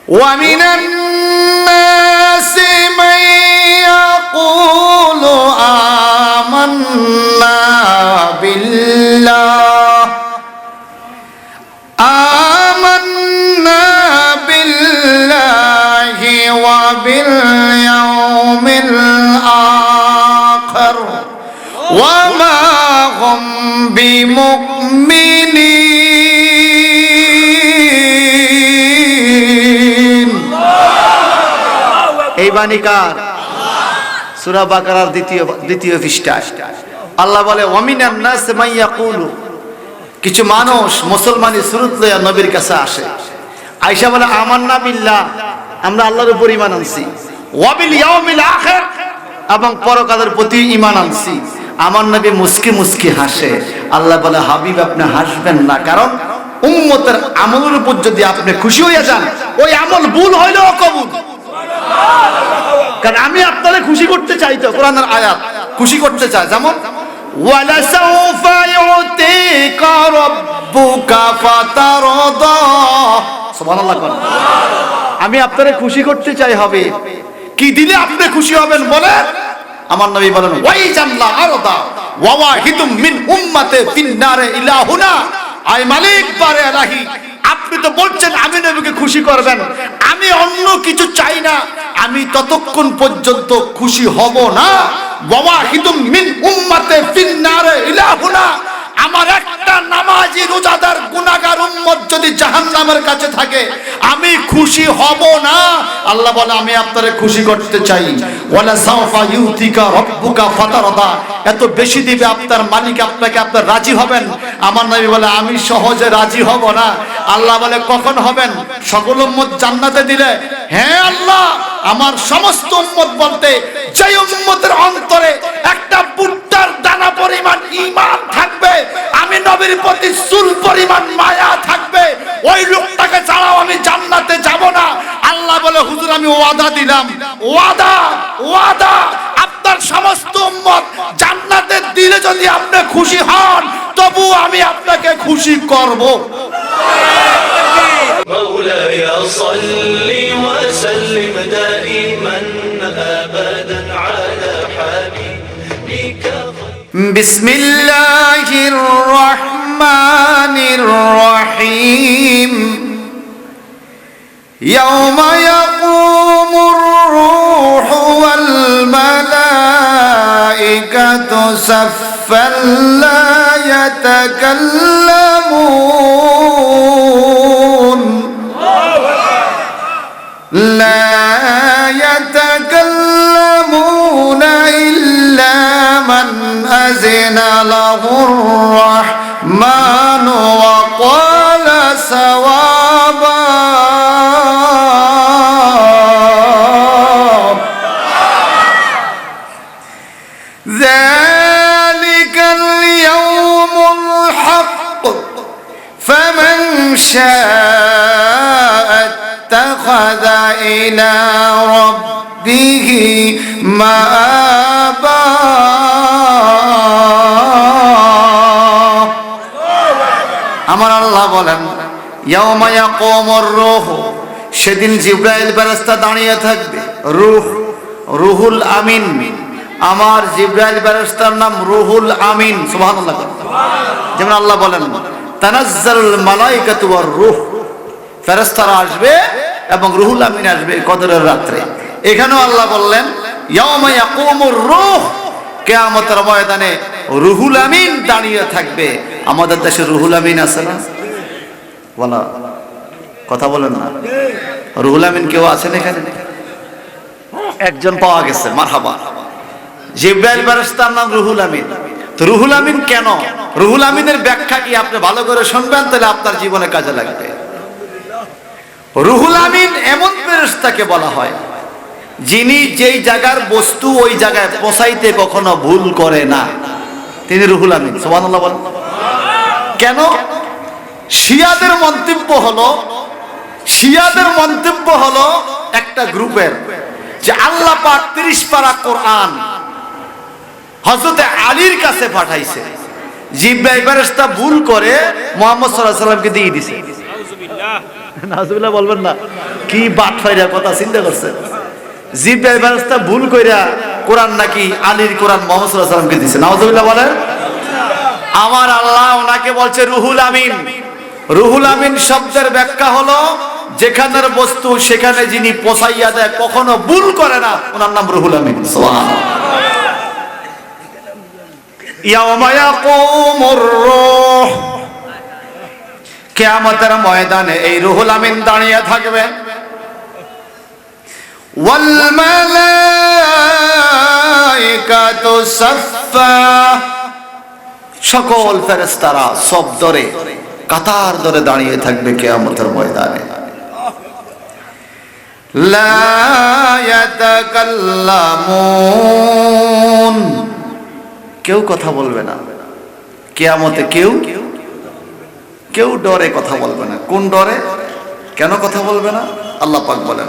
ওয়া মিনান নাসি মান ইয়াকুলু আমান্না বিল্লাহ আমান্না বিল্লাহি ওয়া বিল ইয়াউমিল আখির ওয়া মা হুম বিমুমিনিন। এই বাণী কার? সূরা বাকারার দ্বিতীয় পৃষ্ঠায় আল্লাহ বলে ওয়া মিনান নাস মান ইয়াকুলু, কিছু মানুষ মুসলমানি সুরত লইয়া নবীর কাছে আসে, আয়েশা বলে আমান্না বিল্লাহ, আমরা আল্লাহর উপর ঈমান আনছি, ওয়া বিল ইয়াউমিল আখির, এবং পরকালের প্রতি ঈমান আনছি। আমার নবী মুস্কি মুস্কি হাসে। আল্লাহ বলে হাবিব আপনি হাসবেন না, কারণ উম্মতের আমলের উপর যদি আপনি খুশি হয়ে যান, ওই আমল ভুল হইলেও কবুল। কারণ আমি আপনারে খুশি করতে চাই, তো কোরআনের আয়াত খুশি করতে চাই, যেমন ওয়ালা সাউফা ইউতিকা রাব্বুকা ফাতারদা, সুবহানাল্লাহ। আমি আপনারে খুশি করতে চাই, হবে কি দিলে আপনি খুশি হবেন বলেন? আমার নবী বলেন ওয়াই জাল্লা আরদা ওয়া ওয়াহিদুম মিন উম্মতি ফিন্নারে ইলাহুনা, আয় মালিক বারে ইলাহি, আপনি তো বলছেন আমি নবীকে খুশি করবেন, আমি অন্য কিছু চাই না, আমি ততক্ষণ পর্যন্ত খুশি হব না। ওয়া ওয়াহিদুম মিন উম্মতি ফিন্নারে ইলাহুনা, আমার একটা নামাজি রোজাদার গুনাহগার উম্মত যদি জাহান্নামের কাছে থাকে, আমি খুশি হব না। আল্লাহ বলে আমি আপনারে খুশি করতে চাই। ওয়ালা সাউফা ইউতিকা রাব্বুকা ফাতারদা, এত বেশি দিবে আপনার মালিক আপনাকে, আপনার রাজি হবেন? আমার নবী বলে আমি সহজে রাজি হব না। আল্লাহ বলে কখন হবেন? সকল উম্মত জান্নাতে দিলে। হ্যাঁ আল্লাহ, আমার সমস্ত উম্মত বলতে যে উম্মতের অন্তরে একটা ভুট্টার দানা পরিমাণ ঈমান থাকবে, আমি নবীর প্রতি চুল পরিমাণ মায়া থাকবে, ওই লোকটাকে ছাড়াও আমি জান্নাতে যাব না। আল্লাহ বলে হুজুর আমি ওয়াদা দিলাম, ওয়াদা ওয়াদা, আপনার সমস্ত উম্মত জান্নাতে দিলে যদি আপনি খুশি হন, তবু আমি আপনাকে খুশি করব। مولاي صل وسلم دائما أبدا على حبيبك. بسم الله الرحمن الرحيم. يوم يقوم الروح والملائكة صفا لا يتكلمون إلا من أذن له الرحمن وقال صوابا. ذلك اليوم الحق فمن شاء اتخذ إلى ربه مآبا. আমার আল্লাহ বলেন ইয়াউমা ইয়াকুমুর রূহ, সেদিন জিবরাইল ফেরেশতা দাঁড়িয়ে থাকবে। রূহ, রুহুল আমিন, আমার জিবরাইল ফেরেশতার নাম রুহুল আমিন, সুবহানাল্লাহ। যেমন আল্লাহ বলেন তানাজ্জালুল মালাইকাতু ওয়ার রূহ, ফেরেশতারা আসবে এবং রুহুল আমিন আসবে কদরের রাত্রে। এখানেও আল্লাহ বললেন ইয়াউমা ইয়াকুমুর রূহ, কিয়ামতের ময়দানে রুহুল আমিন দাঁড়িয়ে থাকবে। আমাদের দেশে রুহুল আমিন আছে না? বলা কথা বলেন না, রুহুল আমিন কেউ আছেন এখানে? একজন পাওয়া গেছে, মারহাবা। জিবরাইল ফেরেশতার নাম রুহুল আমিন। তো রুহুল আমিন কেন? রুহুল আমিনের ব্যাখ্যা কি আপনি ভালো করে শুনবেন, তাহলে আপনার জীবনে কাজে লাগবে। রুহুল আমিন এমন ফেরেশতাকে বলা হয় যিনি যেই জায়গার বস্তু ওই জায়গায় পৌঁছাইতে কখনো ভুল করে না, তিনি রুহুল আমিন, সুবহানাল্লাহ বলেন। কেন? শিয়াদের মন্তব্য হলো একটা গ্রুপের যে আল্লাহ পাক 30 পারা কোরআন হযরত আলীর কাছে পাঠাইছে, জিবরাইল ফেরেশতা ভুল করে মুহাম্মদ সাল্লাল্লাহু আলাইহি ওয়াসাল্লামকে দিয়ে দিয়েছে। নাউজুবিল্লাহ, নাউজুবিল্লাহ বলবেন না। কি বাট ফাইরা কথা চিন্তা করছেন জিব্রাইল ফেরেশতা ভুল কইরা কোরআন নাকি আলীর কোরআন মুহাম্মদ সাল্লাল্লাহু আলাইহি ওয়াসাল্লামকে দিয়েছে নাউযুবিল্লাহ বলেন আমার আল্লাহ ওনাকে বলছে রুহুল আমিন রুহুল আমিন শব্দের ব্যাখ্যা হলো যেখানের বস্তু সেখানে যিনি পৌঁছাইয়া দেয় কখনো ভুল করে না ওনার নাম রুহুল আমিন সুবহানাল্লাহ ইয়াওমা ইয়াকুমুর রূহ কিয়ামতের ময়দানে এই রুহুল আমিন দাঁড়িয়ে থাকবে ওয়াল মালাইকাতু সাফফা সকল ফেরেশতারা সব ধরে কাতার ধরে দাঁড়িয়ে থাকবে কিয়ামতের ময়দানে লা ইয়াতাকাল্লামুন কেউ কথা বলবে না কিয়ামতে কেউ ডরে কথা বলবে না কোন ডরে কেন কথা বলবে না আল্লাহ পাক বলেন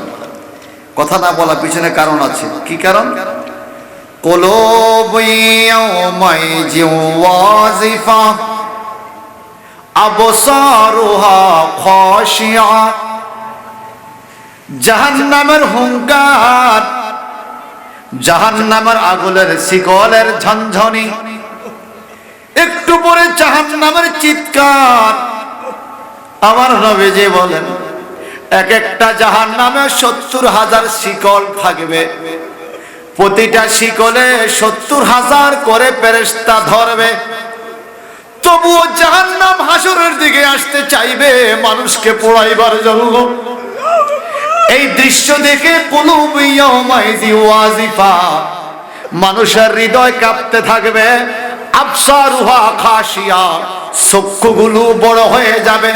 কথা না বলার পিছনে কারণ আছে কি কারণ কুলুবু ইয়াওমাইযি ওয়াজিফা আবসারুহা খাশিয়া জাহান্নামের হুঙ্কার জাহান্নামের আগুনের শিকলের ঝনঝনি একটু পরে জাহান্নামের চিৎকার আমার নবীজি বলেন এক একটা জাহান্নামে ৭০,০০০ শিকল থাকবে প্রতিটা শিকলে ৭০,০০০ করে ফেরেশতা ধরবে তবুও জাহান্নাম হাসরের দিকে আসতে চাইবে মানুষকে পোড়াইবার জন্য এই দৃশ্য দেখে কুলুবু ইয়াওমাইযি ওয়াজিফা মানুষের হৃদয় কাঁপতে থাকবে আবসারুহা খাশিয়া চক্ষুগুলো বড় হয়ে যাবে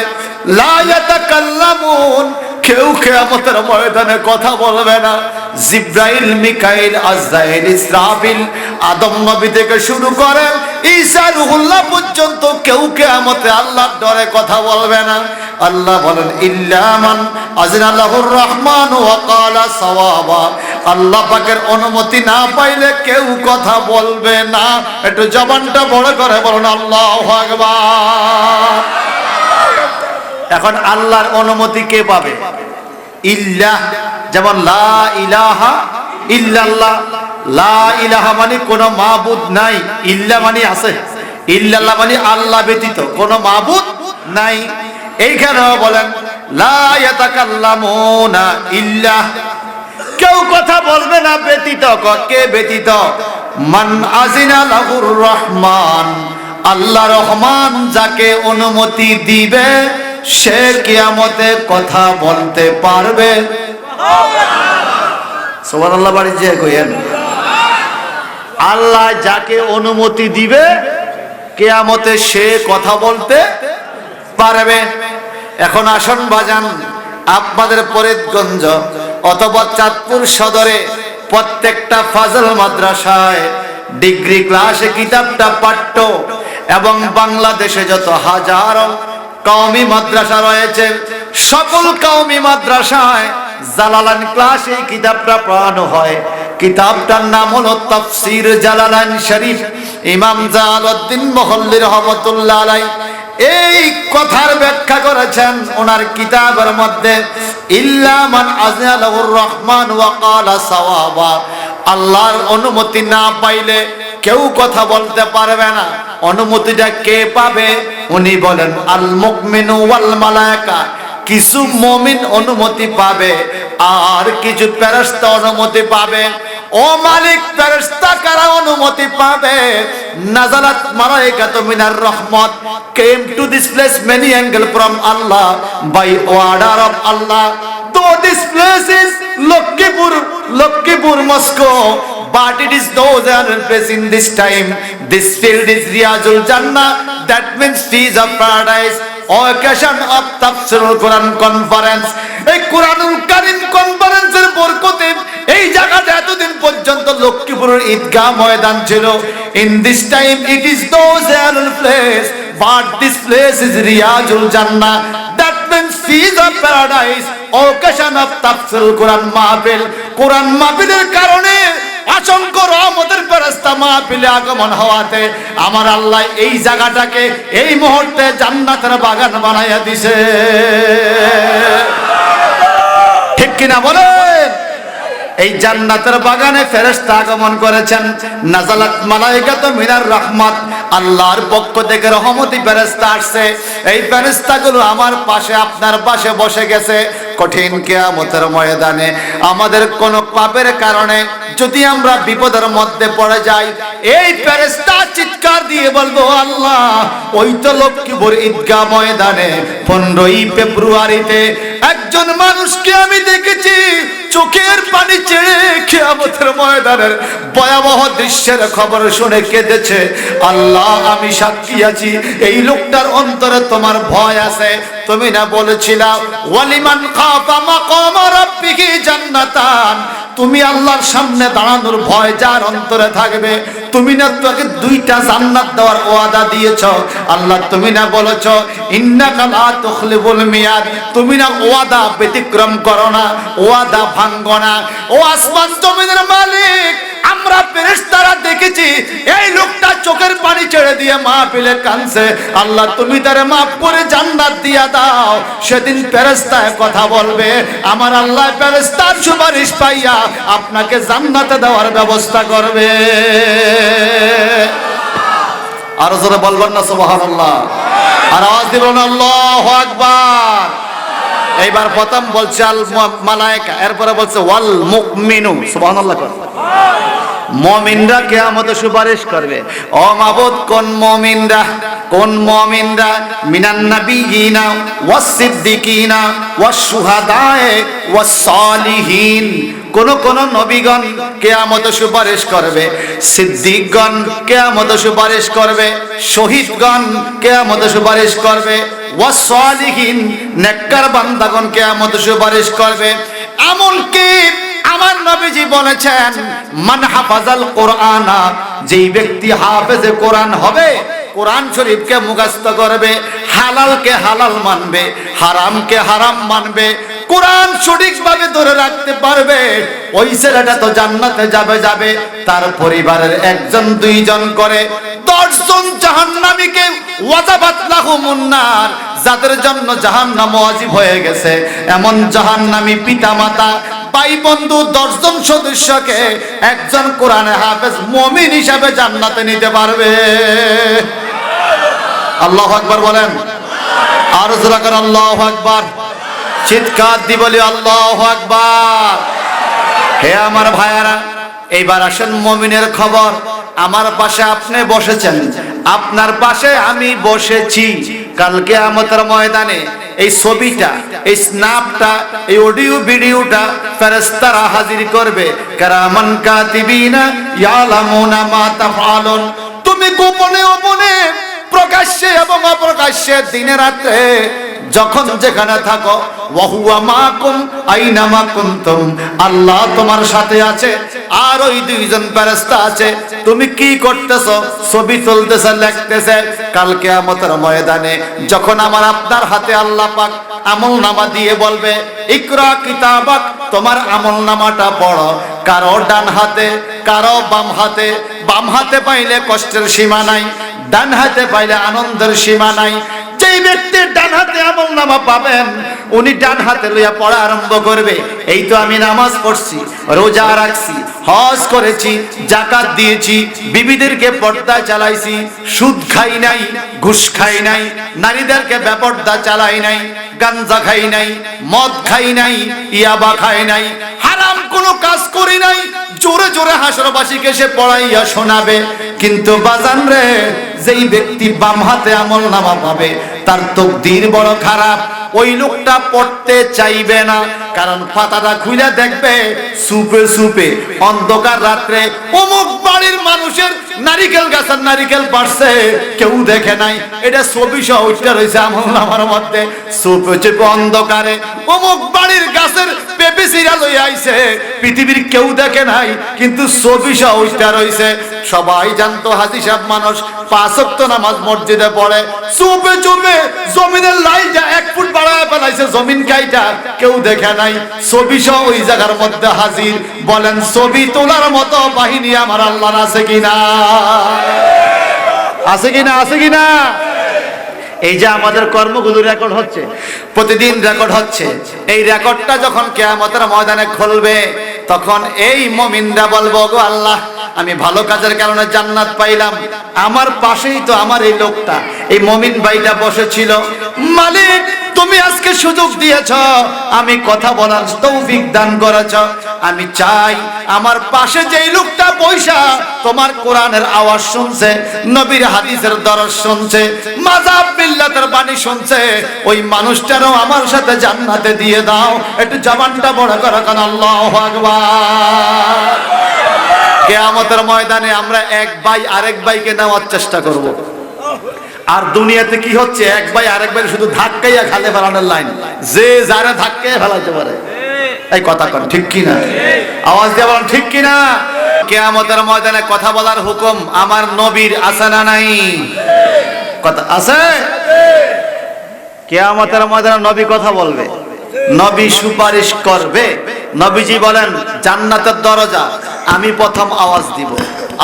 লা ইয়াতাকাল্লামুন কেউ কিয়ামতের ময়দানে কথা বলবে না জিবরাইল মিকাইল আজরাইল ইসরাফিল আদম নবী থেকে শুরু করে ঈসা রুহুল্লাহ পর্যন্ত কেউ কিয়ামতে আল্লাহর ডরে কথা বলবে না আল্লাহ বলেন ইল্লা মান আযিনা লাহুর রহমান ওয়া ক্বালা সাওয়াবা আল্লাহ পাকের অনুমতি না পাইলে কেউ কথা বলবে না একটু জবানটা বড় করে বলুন আল্লাহু আকবার এখন আল্লাহর অনুমতি কে পাবে ইল্লাহ যেমন লা ইলাহা ইল্লাল্লাহ লা ইলাহা মানে কোনো মাবুদ নাই ইল্লা মানে আছে ইল্লাল্লাহ মানে আল্লাহ ব্যতীত কোনো মাবুদ নাই এইখানে বলেন লা ইয়াতাকাল্লামুনা ইল্লাহ কেউ কথা বলবে না ব্যতীত কে ব্যতীত মান আযিনা লাহুর রহমান আল্লাহ রহমান যাকে অনুমতি দিবে সে কিয়ামতে কথা বলতে পারবে সুবহানাল্লাহ বাড়ি যে কইেন আল্লাহ যাকে অনুমতি দিবে কিয়ামতে সে কথা বলতে পারবে এখন আসন বাজান আপনাদের ফরিদগঞ্জ অথবা চাঁদপুর সদরে প্রত্যেকটা ফাজল মাদ্রাসায় ডিগ্রি ক্লাসে কিতাবটা পাঠ্য এবং বাংলাদেশে যত হাজারো কওমি মাদ্রাসা রয়েছে সকল কওমি মাদ্রাসায় জালালাইন ক্লাসে এই কিতাবটা পড়ানো হয় কিতাবটার নাম হলো তাফসীর জালালাইন শরীফ ইমাম জালালউদ্দিন মুহল্লি রাহমাতুল্লাহ আলাইহি এই কথার ব্যাখ্যা করেছেন ওনার কিতাবের মধ্যে ইল্লা মান আযিনা লাহুর রহমান ওয়া ক্বালা সাওয়াবা আল্লাহর অনুমতি না পাইলে কেউ কথা বলতে পারবে না অনুমতিটা কে পাবে উনি বলেন আল মুমিনু ওয়াল মালায়েকা কিছু মুমিন অনুমতি পাবে আর কিছু ফেরেশতা অনুমতি পাবে ও মালিক ফেরেশতা কারা অনুমতি পাবে নাযালাত মালায়েকাতু মিনার Rahmat came to this place many angle from Allah by order of Allah though this place is Lakkipur Moscow but it is those are place in this time this field is Riyazul Jannah that means trees of paradise occasion of Tafsirul Quran conference এই কোরআনুল কারীম কনফারেন্সের বরকতে এই জায়গাটা এতদিন পর্যন্ত লক্ষ্মীপুরের ঈদগাহ ময়দান ছিল in this time it is those are place but this place is Riyazul Jannah that means trees of paradise occasion of Tafsirul Quran মাহফিল কোরআন মাহফিলের কারণে অসংখ্য রহমতের ফেরেশতা মাহফিলে আগমন হওয়াতে আমার আল্লাহ এই জায়গাটাকে এই মুহূর্তে জান্নাতের বাগান বানাইয়া দিয়েছে ঠিক কিনা বলেন? এই জান্নাতের বাগানে ফেরেশতা আগমন করেছেন। নাজালাত মালাইকাতু মিনার রাহমাত, আল্লাহর পক্ষ থেকে রহমতি ফেরেশতা আসছে। এই ফেরেশতাগুলো আমার পাশে আপনার পাশে বসে গেছে। কঠিন কিয়ামতের ময়দানে আমাদের কোন পাপের কারণে যদি আমরা বিপদের মধ্যে পড়ে যাই, এই ফেরেশতা চিৎকার দিয়ে বলবো, আল্লাহ ওই তো লক্ষ্মীপুর ঈদগাহ ময়দানে 15ই ফেব্রুয়ারিতে একজন মানুষকে আমি দেখেছি চোখের পানি ছেড়ে কিয়ামতের ময়দানের ভয়াবহ দৃশ্যের খবর শুনে কেঁদেছে। আল্লাহ আমি সাক্ষী আছি, এই লোকটার অন্তরে তোমার ভয় আছে। তুমি না বলেছিলা ওয়ালিমান খাফা মাকাম রাব্বিহি জান্নাতান, তুমি আল্লাহর সামনে দাঁড়ানোর ভয় যার অন্তরে থাকবে, তুমি না তাকে 2টা জান্নাত দেওয়ার ওয়াদা দিয়েছো। আল্লাহ তুমি না বলেছো ইন্নাকা লা তুখলিফুল মিয়াদ, তুমি না ওয়াদা ব্যতিক্রম করো না, ওয়াদা ভাঙো না। ও আসমান জমিনের মালিক, আমরা ফেরেশতারা দেখেছি এই লোকটা চোখের পানি ছেড়ে দিয়ে মাহফিলে কাঁদছে। আল্লাহ তুমি তারে মাফ করে জান্নাত দিয়া দাও। সেদিন ফেরেশতায় কথা বলবে, আমার আল্লাহ ফেরেশতার সুপারিশ পাইয়া আপনাকে জান্নাতে দেওয়ার ব্যবস্থা করবে। আর জোরে বলবেন না সুবহানাল্লাহ? আর আওয়াজ দিবেন আল্লাহু আকবার। এইবার প্রথম বলছে আল মালায়েকা, এরপরে বলছে ওয়াল মুমিনু। সুবহানাল্লাহ। মুমিনরা কিয়ামতে সুপারিশ করবে। ও মাবুদ, কোন মুমিনরা? কোন মুমিনরা? মিনান নাবিয়িনা ওয়াস সিদ্দিকিনা ওয়াস শুহাদায়ে ওয়াস সালিহিন। কোন কোন নবীগণ কিয়ামতে সুপারিশ করবে, সিদ্দিকগণ কিয়ামতে সুপারিশ করবে, শহীদগণ কিয়ামতে সুপারিশ করবে, ওয়াস সালিহিন নেককার বান্দাগণ কিয়ামতে সুপারিশ করবে। এমনকি আমার নবীজি বলেছেন, মান হাফাজাল কোরআনা, যেই ব্যক্তি হাফেজে কোরআন হবে, কোরআন শরীফকে মুখস্থ করবে, হালালকে হালাল মানবে, হারামকে হারাম মানবে, কোরআন সঠিকভাবে ধরে রাখতে পারবে, ওই ছেলেটা তো জান্নাতে যাবে। তার পরিবারের 1জন 2জন করে 10 জন জাহান্নামীকে ওয়াজাবাত লাহুমুন নার, যাদের জন্য জাহান্নাম ওয়াজিব হয়ে গেছে, এমন জাহান্নামী পিতামাতা ভাই বন্ধু 10 জন সদস্যকে 1জন কোরআনে হাফেজ মুমিন হিসাবে জান্নাতে নিতে পারবে। আল্লাহু আকবার বলেন। আর জোরে করে আল্লাহু আকবার। চিৎকার দি বলি আল্লাহু আকবার। হে আমার ভাইয়ারা, এইবার আসেন মুমিনের খবর। আমার পাশে আপনি বসেছেন, আপনার পাশে আমি বসেছি। কাল কিয়ামতের ময়দানে এই ছবিটা, এই স্ন্যাপটা, এই অডিও ভিডিওটা ফেরেশতারা হাজির করবে। কিরামান কাতিবিনা ইয়ালামুনা মা তাফআলুন। তুমি গোপনে গোপনে, প্রকাশ্যে এবং অপ্রকাশ্যে, দিনে রাতে যখন যেখানে থাকো, ওয়াহুয়া মাকুম আইনামা কুনতুম, আল্লাহ তোমার সাথে আছে, আর ওই 2জন ফেরেশতা আছে। তুমি কি করতেছো? ছবি তুলতেছে, লিখতেছে। কাল কিয়ামতের ময়দানে যখন আমার আপনার হাতে আল্লাহ পাক আমলনামা দিয়ে বলবে, ইকরা কিতাবাক, তোমার আমলনামাটা পড়ো। কারো ডান হাতে, কারো বাম হাতে। বাম হাতে পাইলে কষ্টের সীমা নাই, ডান হাতে পাইলে আনন্দের সীমা নাই। যেই ব্যক্তি ডান হাতে আমলনামা পাবেন, উনি ডান হাতে লইয়া পড়া আরম্ভ করবে। এই তো আমি নামাজ পড়ছি, রোজা রাখছি, হজ করেছি, যাকাত দিয়েছি, বিবিদেরকে পর্দা চালাইছি, সুদ খাই নাই, ঘুষ খাই নাই, নারীদেরকে বেপর্দা চালাই নাই, গাঞ্জা খাই নাই, মদ খাই নাই, ইয়াবা খাই নাই, হারাম কোনো কাজ করি নাই। জোরে জোরে হাসরবাসীকে সে পড়াইয়া শোনাবে। কিন্তু বাজান রে, যেই ব্যক্তি বাম হাতে আমলনামা পাবে, তার তকদির বড় খারাপ। ওই লোকটা পড়তে চাইবে না, কারণ পাতাটা খুলে দেখবে সুপে সুপে অন্ধকার রাত্রে অমুক বাড়ির মানুষের নারিকেল গাছের নারিকেল পাড়ছে, কেউ দেখে নাই। এটা ছবি সহ উঠে রয়েছে আমলনামার মধ্যে। সুপে সুপে অন্ধকারে অমুক বাড়ির গাছের পেঁপে সিরা লই আইছে, পৃথিবীর কেউ দেখে নাই, কিন্তু ছবি সহ উঠে রয়েছে। সবাই জানতো হাজি সাহেব মানুষ, 5 ওয়াক্ত নামাজ মসজিদে পড়ে। চুপে চুপে জমিনের লাইনটা 1 ফুট বাড়ায় ফেলাইছে, জমিন কাইটা, কেউ দেখে নাই। ছবি সহ ওই জায়গার মধ্যে হাজির। বলেন, ছবি তোলার মতো বাহিনী আমার আল্লাহর আছে কিনা? আছে কিনা? আছে কিনা? এই যে আমাদের কর্মগুলো রেকর্ড হচ্ছে, প্রতিদিন রেকর্ড হচ্ছে, এই রেকর্ডটা যখন কিয়ামতের ময়দানে খুলবে তখন এই মুমিনরা বলবো, গো আল্লাহ, আমি ভালো কাজের কারণে জান্নাত পাইলাম, আমার পাশেই তো আমার এই লোকটা, এই মুমিন ভাইটা বসেছিল, মালিক তুমি আজকে সুযোগ দিয়েছ, আমি কথা বলার তৌফিক দান করেছ, আমি চাই আমার পাশে যেই লোকটা বৈশা তোমার কোরআনের আওয়াজ শুনছে, নবীর হাদিসের দরস শুনছে, মাযহাব মিল্লাতের বাণী শুনছে, ওই মানুষটারও আমার সাথে জান্নাতে দিয়ে দাও। একটু জবানটা বড় করে কান আল্লাহু আকবার। কিয়ামতের ময়দানে আমরা এক ভাই আরেক ভাইকে নেওয়ার চেষ্টা করব। আর দুনিয়াতে কি হচ্ছে, এক ভাই আরেক ভাই শুধু ধাক্কাইয়া খালে ফেলানোর লাইন, যে যারা ধাক্কাইয়া ফেলাতে পারে। এই কথা কন ঠিক কিনা? আওয়াজ দিয়ে বলেন ঠিক কিনা? কিয়ামতের ময়দানে কথা বলার হুকুম আমার নবীর আছে না নাই? কথা আছে। কিয়ামতের ময়দানে নবী কথা বলবে, নবী সুপারিশ করবে। নবীজি বলেন, জান্নাতের দরজা আমি প্রথম আওয়াজ দিব,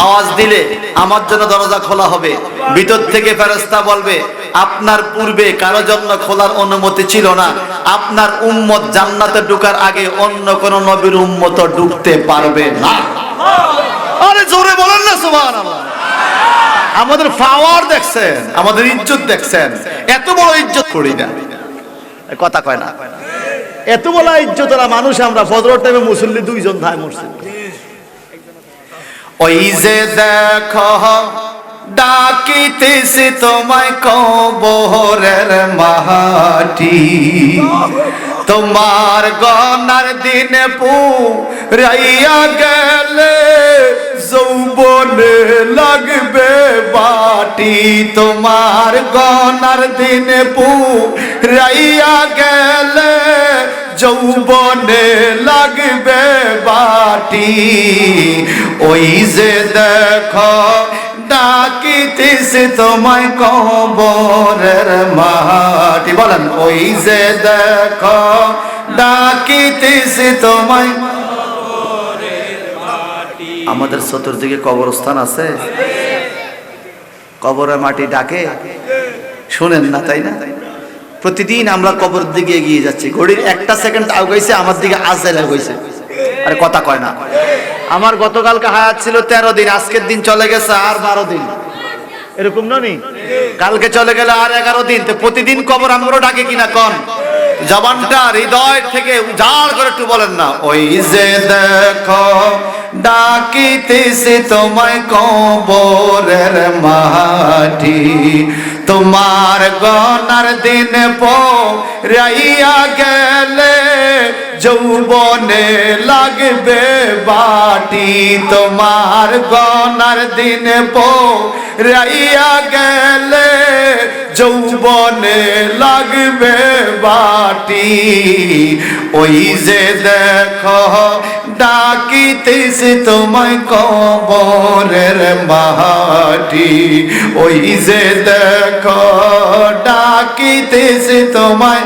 আওয়াজ দিলে আমার জন্য দরজা খোলা হবে। ভিতর থেকে ফেরেশতা বলবে, আপনার পূর্বে কারো জন্য খোলার অনুমতি ছিল না, আপনার উম্মত জান্নাতে ঢোকার আগে অন্য কোন নবীর উম্মত ঢুকতে পারবে না। আরে জোরে বলেন না সুবহানাল্লাহ। আমাদের পাওয়ার দেখছেন, আমাদের ইজ্জত দেখছেন, এত বড় ইজ্জত করি না, কথা কয় না, এত বড় ইজ্জতরা মানুষ আমরা। ফজর টাইমে মুসল্লি দুইজন ধায় মরছে। ওই যে দেখো ডাকিতেছে তোমায় কবরের মাটি, তোমার গনার দিন পুরাইয়া গেলে যৌবনে লাগবে বাটি, তোমার গনার দিন পুরাইয়া গেলে যৌবনে লাগবে বাটি। ওই যে দেখো ডাকিতেছে তোমায় কবরের মাটি, বলেন ওই যে দেখো ডাকিতেছে তোমায়। আমাদের চতুর্দিকে কবরস্থান আছে, কবরের মাটি ডাকে, শুনেন না তাই না? প্রতিদিন আমরা কবর দিকে এগিয়ে যাচ্ছি, ঘড়ির একটা সেকেন্ড আগাইছে আমার দিকে আজরাইল আগাইছে। আরে কথা কয় না। আমার গতকালকে হায়াত ছিল 13 দিন, আজকের দিন চলে গেছে আর 12 দিন, এরকম ননি? কালকে চলে গেলে আর 11 দিন। তো প্রতিদিন কবর আমরা ডাকে কিনা কোন? জবানটা হৃদয় থেকে উজাড় করে একটু বলেন না, ওই যে দেখো ডাকিতেছে তোমায় কবরের মাটি, তোমার গনার দিন পুরাইয়া গেলে যৌবনে লাগবে বাটি, তোমার গনার দিন পুরাইয়া গেলে যৌবনে লাগবে বাটি। ওই যে দেখো ডাকিতেছে তোমায় কবরের মাটি, ওই যে দেখো ডাকিতেছে তোমায়।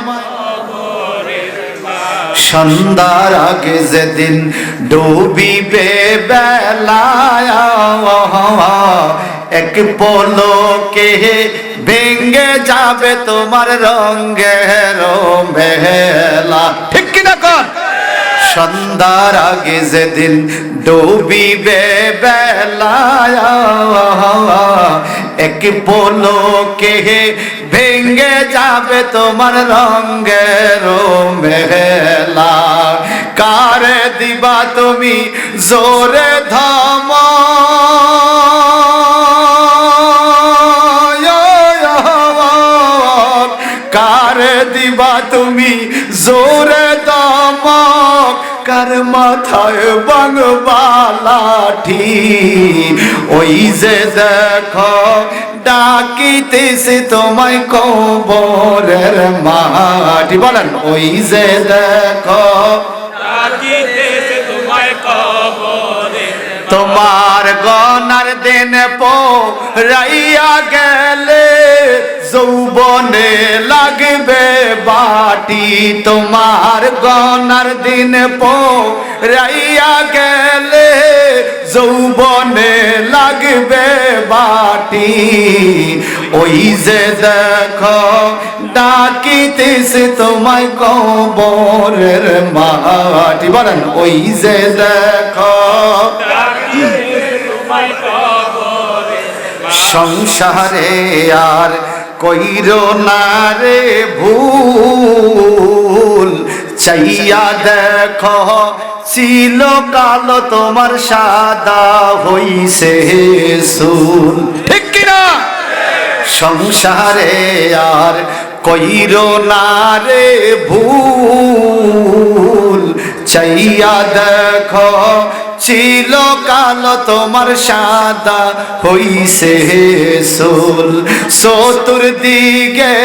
সন্ধ্যার আগে যেদিন ডুবিবে বেলায়, এক পলকে ভেঙ্গে যাবে তোমার রঙের মেলা, ঠিক কিনা কোন? সন্ধ্যার আগে যেদিন ডুবিবে বেলায়, এক পলকে ভেঙ্গে যাবে তোমার রঙের মেলা। কারে দিবা তুমি জোরে ধম, কারে দিবা তুমি জোরে দমক, কার মাথায় বাংবা লাঠি। ওই যে দেখো ডাকিতেছে তোমায় কবরের মাটি, বলেন ওই যে দেখো ডাকিতেছে তোমায় কবরের। তোমার গনার দিন পুরাইয়া গেলে যৌবনে লাগবে বাটি, তোমার গনার দিন পুরাইয়া গেলে যৌবনে লাগবে বাটি। ওই যে দেখো ডাকিতেছে তোমায় কবরের মাটি, বলেন ওই যে দেখো সংসারে আর কইরো না রে ভুল, চাইয়া দেখো ছিল কালো তোমার সাদা হইছে চুল, ঠিক কিনা? সংসারে আর কইরো না রে ভুল, চাইয়া দেখো ছিল কালো তোমার সাদা হইছে চুল। চতুর্দিকে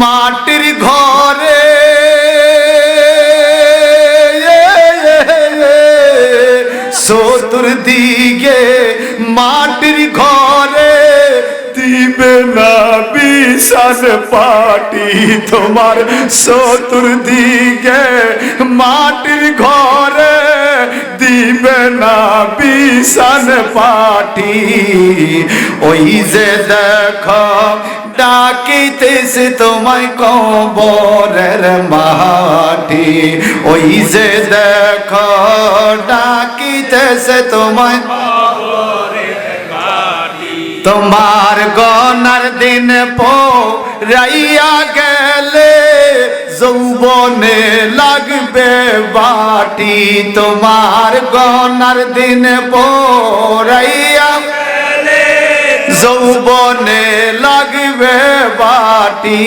মাটির ঘরে চতুর্দিকে মাটির ঘরে দিবে না বিশাল পাটি তোমার, চতুর্দিকে মাটির ঘরে দিবে না বিশাল পাটি। ওই যে দেখো ডাকিতেছে তোমায় কবরের মাটি, ওই যে দেখো ডাকিতেছে তোমায় তোমার গনার দিন পোরাইয়া গেলে যৌবনে লাগবে বাটি, তোমার গনার দিন পোরাইয়া গেলে যৌবনে লাগবে বাটি।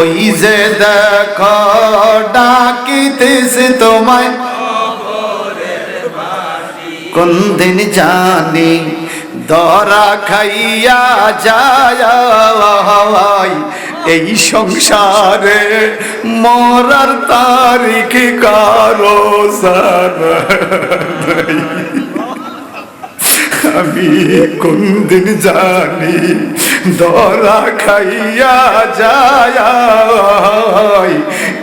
ওই যে দেখো ডাকিতেছে তোমায় কোন দিন জানি ধরা খাইয়া যায় এই সংসারে মরার তারিখ কারো জানা নাই। আমি কোন দিন জানি ধরা খাইয়া যায়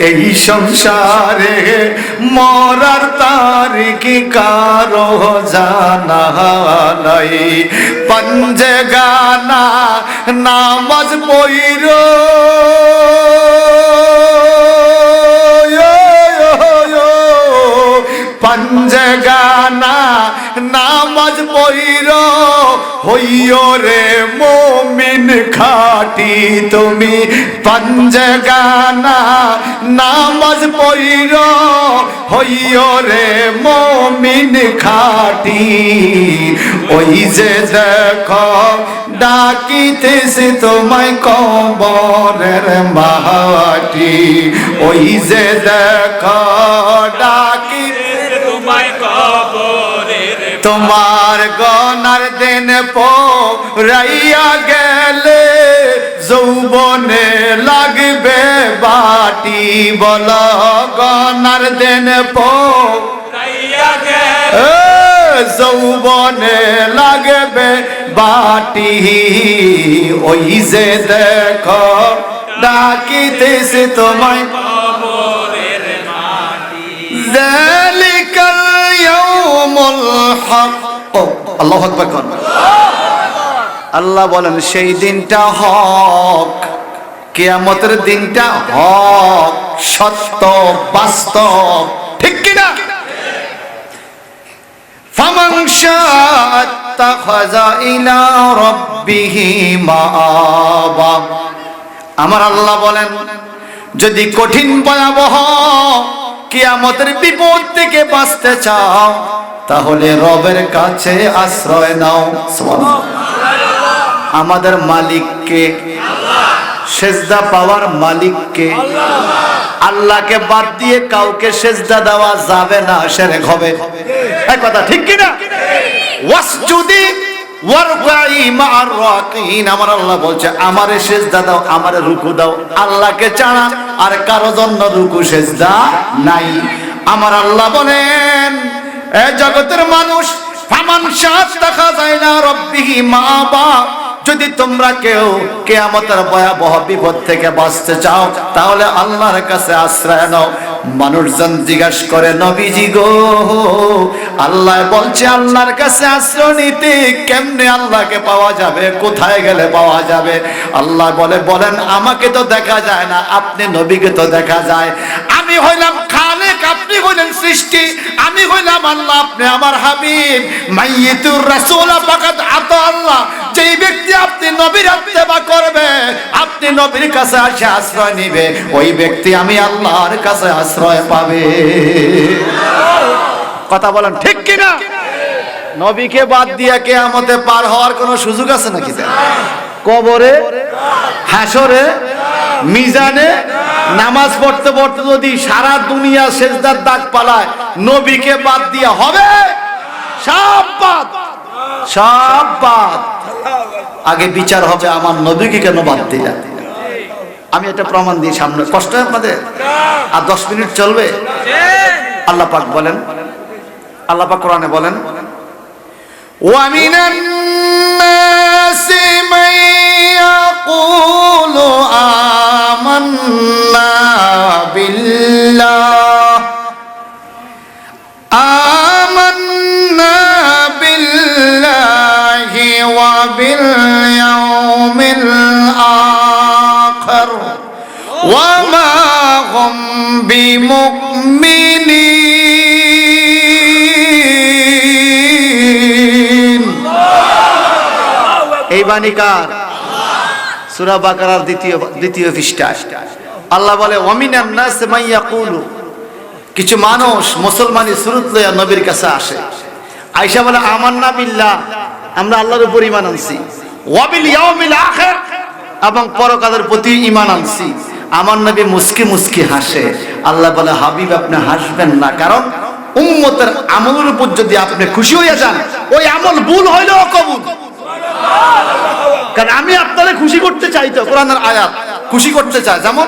এই সংসারে মরার তারিখ কারো জানা নাই। পঞ্জে গানা নামাজ পইরো পঞ্জে গানা নামাজ পইরো হইও রে মুমিন খাটি তুমি, পঞ্জে গানা নামাজ পইরো হইও রে মুমিন খাটি। ওই যে দেখো ডাকিতেছে তোমায় কবরের মাটি, ওই যে দেখো ডাকিতেছে তোমায় কবরের, তোমার গনার দিন পোরাইয়া গেলে যৌবনে লাগবে বাটি, বল গনার দিন পোরাইয়া গেলে যৌবনে লাগবে বাটি। ওই যে দেখো ডাকিতেছে তোমায় কবরের মাটি, যালিকাল ইয়াউমুল হক। আল্লাহু আকবার। আল্লাহ বলেন সেই দিনটা হক, কিয়ামতের দিনটা হক, সত্য, বাস্তব, ঠিক কিনা? ফামান শাআ ইত্তাখাযা ইলা রাব্বিহি মাআবা। আমার আল্লাহ বলেন যদি কঠিন ভয়াবহ কিয়ামতের বিপদ থেকে বাঁচতে চাও তাহলে রবের কাছে আশ্রয় নাও। সুবহানাল্লাহ। আমাদের মালিককে, সেজদা পাওয়ার মালিককে, আল্লাহকে বাদ দিয়ে কাউকে সেজদা দেওয়া যাবে না, শিরক হবে। এই কথা ঠিক কি না? ওয়াসজুদি ওয়ারকাই মা'আর রাকিন। আমার আল্লাহ বলছে আমারে সেজদা দাও, আমারে রুকু দাও। আল্লাহকে ছাড়া আর কারো জন্য রুকু সেজদা নাই। আমার আল্লাহ বলেন এ জগতের মানুষ, ফামান শাআ ইত্তাখাযা ইলা রাব্বিহি মাআবা। যদি তোমরা কেউ কিয়ামতের ভয়াবহ বিপদ থেকে বাঁচতে চাও তাহলে আল্লাহর কাছে আশ্রয় নাও। মানুষজন জিজ্ঞাসা করে নবীজি গো, আল্লাহ বলছে আল্লাহর কাছে আশ্রয় নিতে কেমনে আল্লাহকে পাওয়া যাবে, কোথায় গেলে পাওয়া যাবে? আল্লাহ বলেন আমাকে তো দেখা যায় না, আপনি নবীকে তো দেখা যায়। আমি হইলাম খালেক, আপনি হইলেন সৃষ্টি, আমি হইলাম আল্লাহ, আপনি আমার হাবিব। মাইয়িতুর রাসূল ফাকাত আতা আল্লাহ, যেই ব্যক্তি আপনি নবীর ইত্তেবা করবে, আপনি নবীর কাছে আসে আশ্রয় নিবে, ওই ব্যক্তি আমি আল্লাহর কাছে আশ্রয় পাবে। কথা বলেন ঠিক কিনা? নবীকে বাদ দিয়ে কিয়ামতে পার হওয়ার কোনো সুযোগ আছে নাকি? কবরে, হাসরে, মিজানে নামাজ পড়তে পড়তে যদি সারা দুনিয়া সেজদার দাগ পালায়, নবীকে বাদ দিয়ে হবে? সব বাদ, সব বাদ। আগে বিচার হবে আমার নবীকে কেন বাদ দিলা। আমি এটা প্রমাণ দিই সামনে, কষ্ট হয় আপনাদের? আর 10 মিনিট চলবে? আল্লাহ পাক বলেন, আল্লাহ পাক কোরআনে বলেন, ওয়া মিনান নাসি মান ইয়াকুলু আমান্না বিল্লাহ আমান্না বিল্লাহি ওয়া বিল ইয়াউমিল আখির ওয়া মা হুম বিমুমিনিন। এই বাণী কার? সূরা বাকারার দ্বিতীয় পৃষ্ঠা। আল্লাহ বলে ওয়া মিনান নাস মান ইয়াকুলু, কিছু মানুষ মুসলমানি সুরত লইয়া নবীর কাছে আসে, আয়েশা বলে আমান্না বিল্লাহ, আমরা আল্লাহর উপর ঈমান আনছি, ওয়া বিল ইয়াউমিল আখির, এবং পরকালের প্রতি ঈমান আনছি। আমার নবী মুস্কি মুস্কি হাসে। আল্লাহ বলে হাবিব আপনি হাসবেন না, কারণ উম্মতের আমলের উপর যদি আপনি খুশি হইয়া যান, ওই আমল ভুল হইলেও কবুল। কারণ আমি আপনারে খুশি করতে চাই, তো কোরআনের আয়াত খুশি করতে চাই। যেমন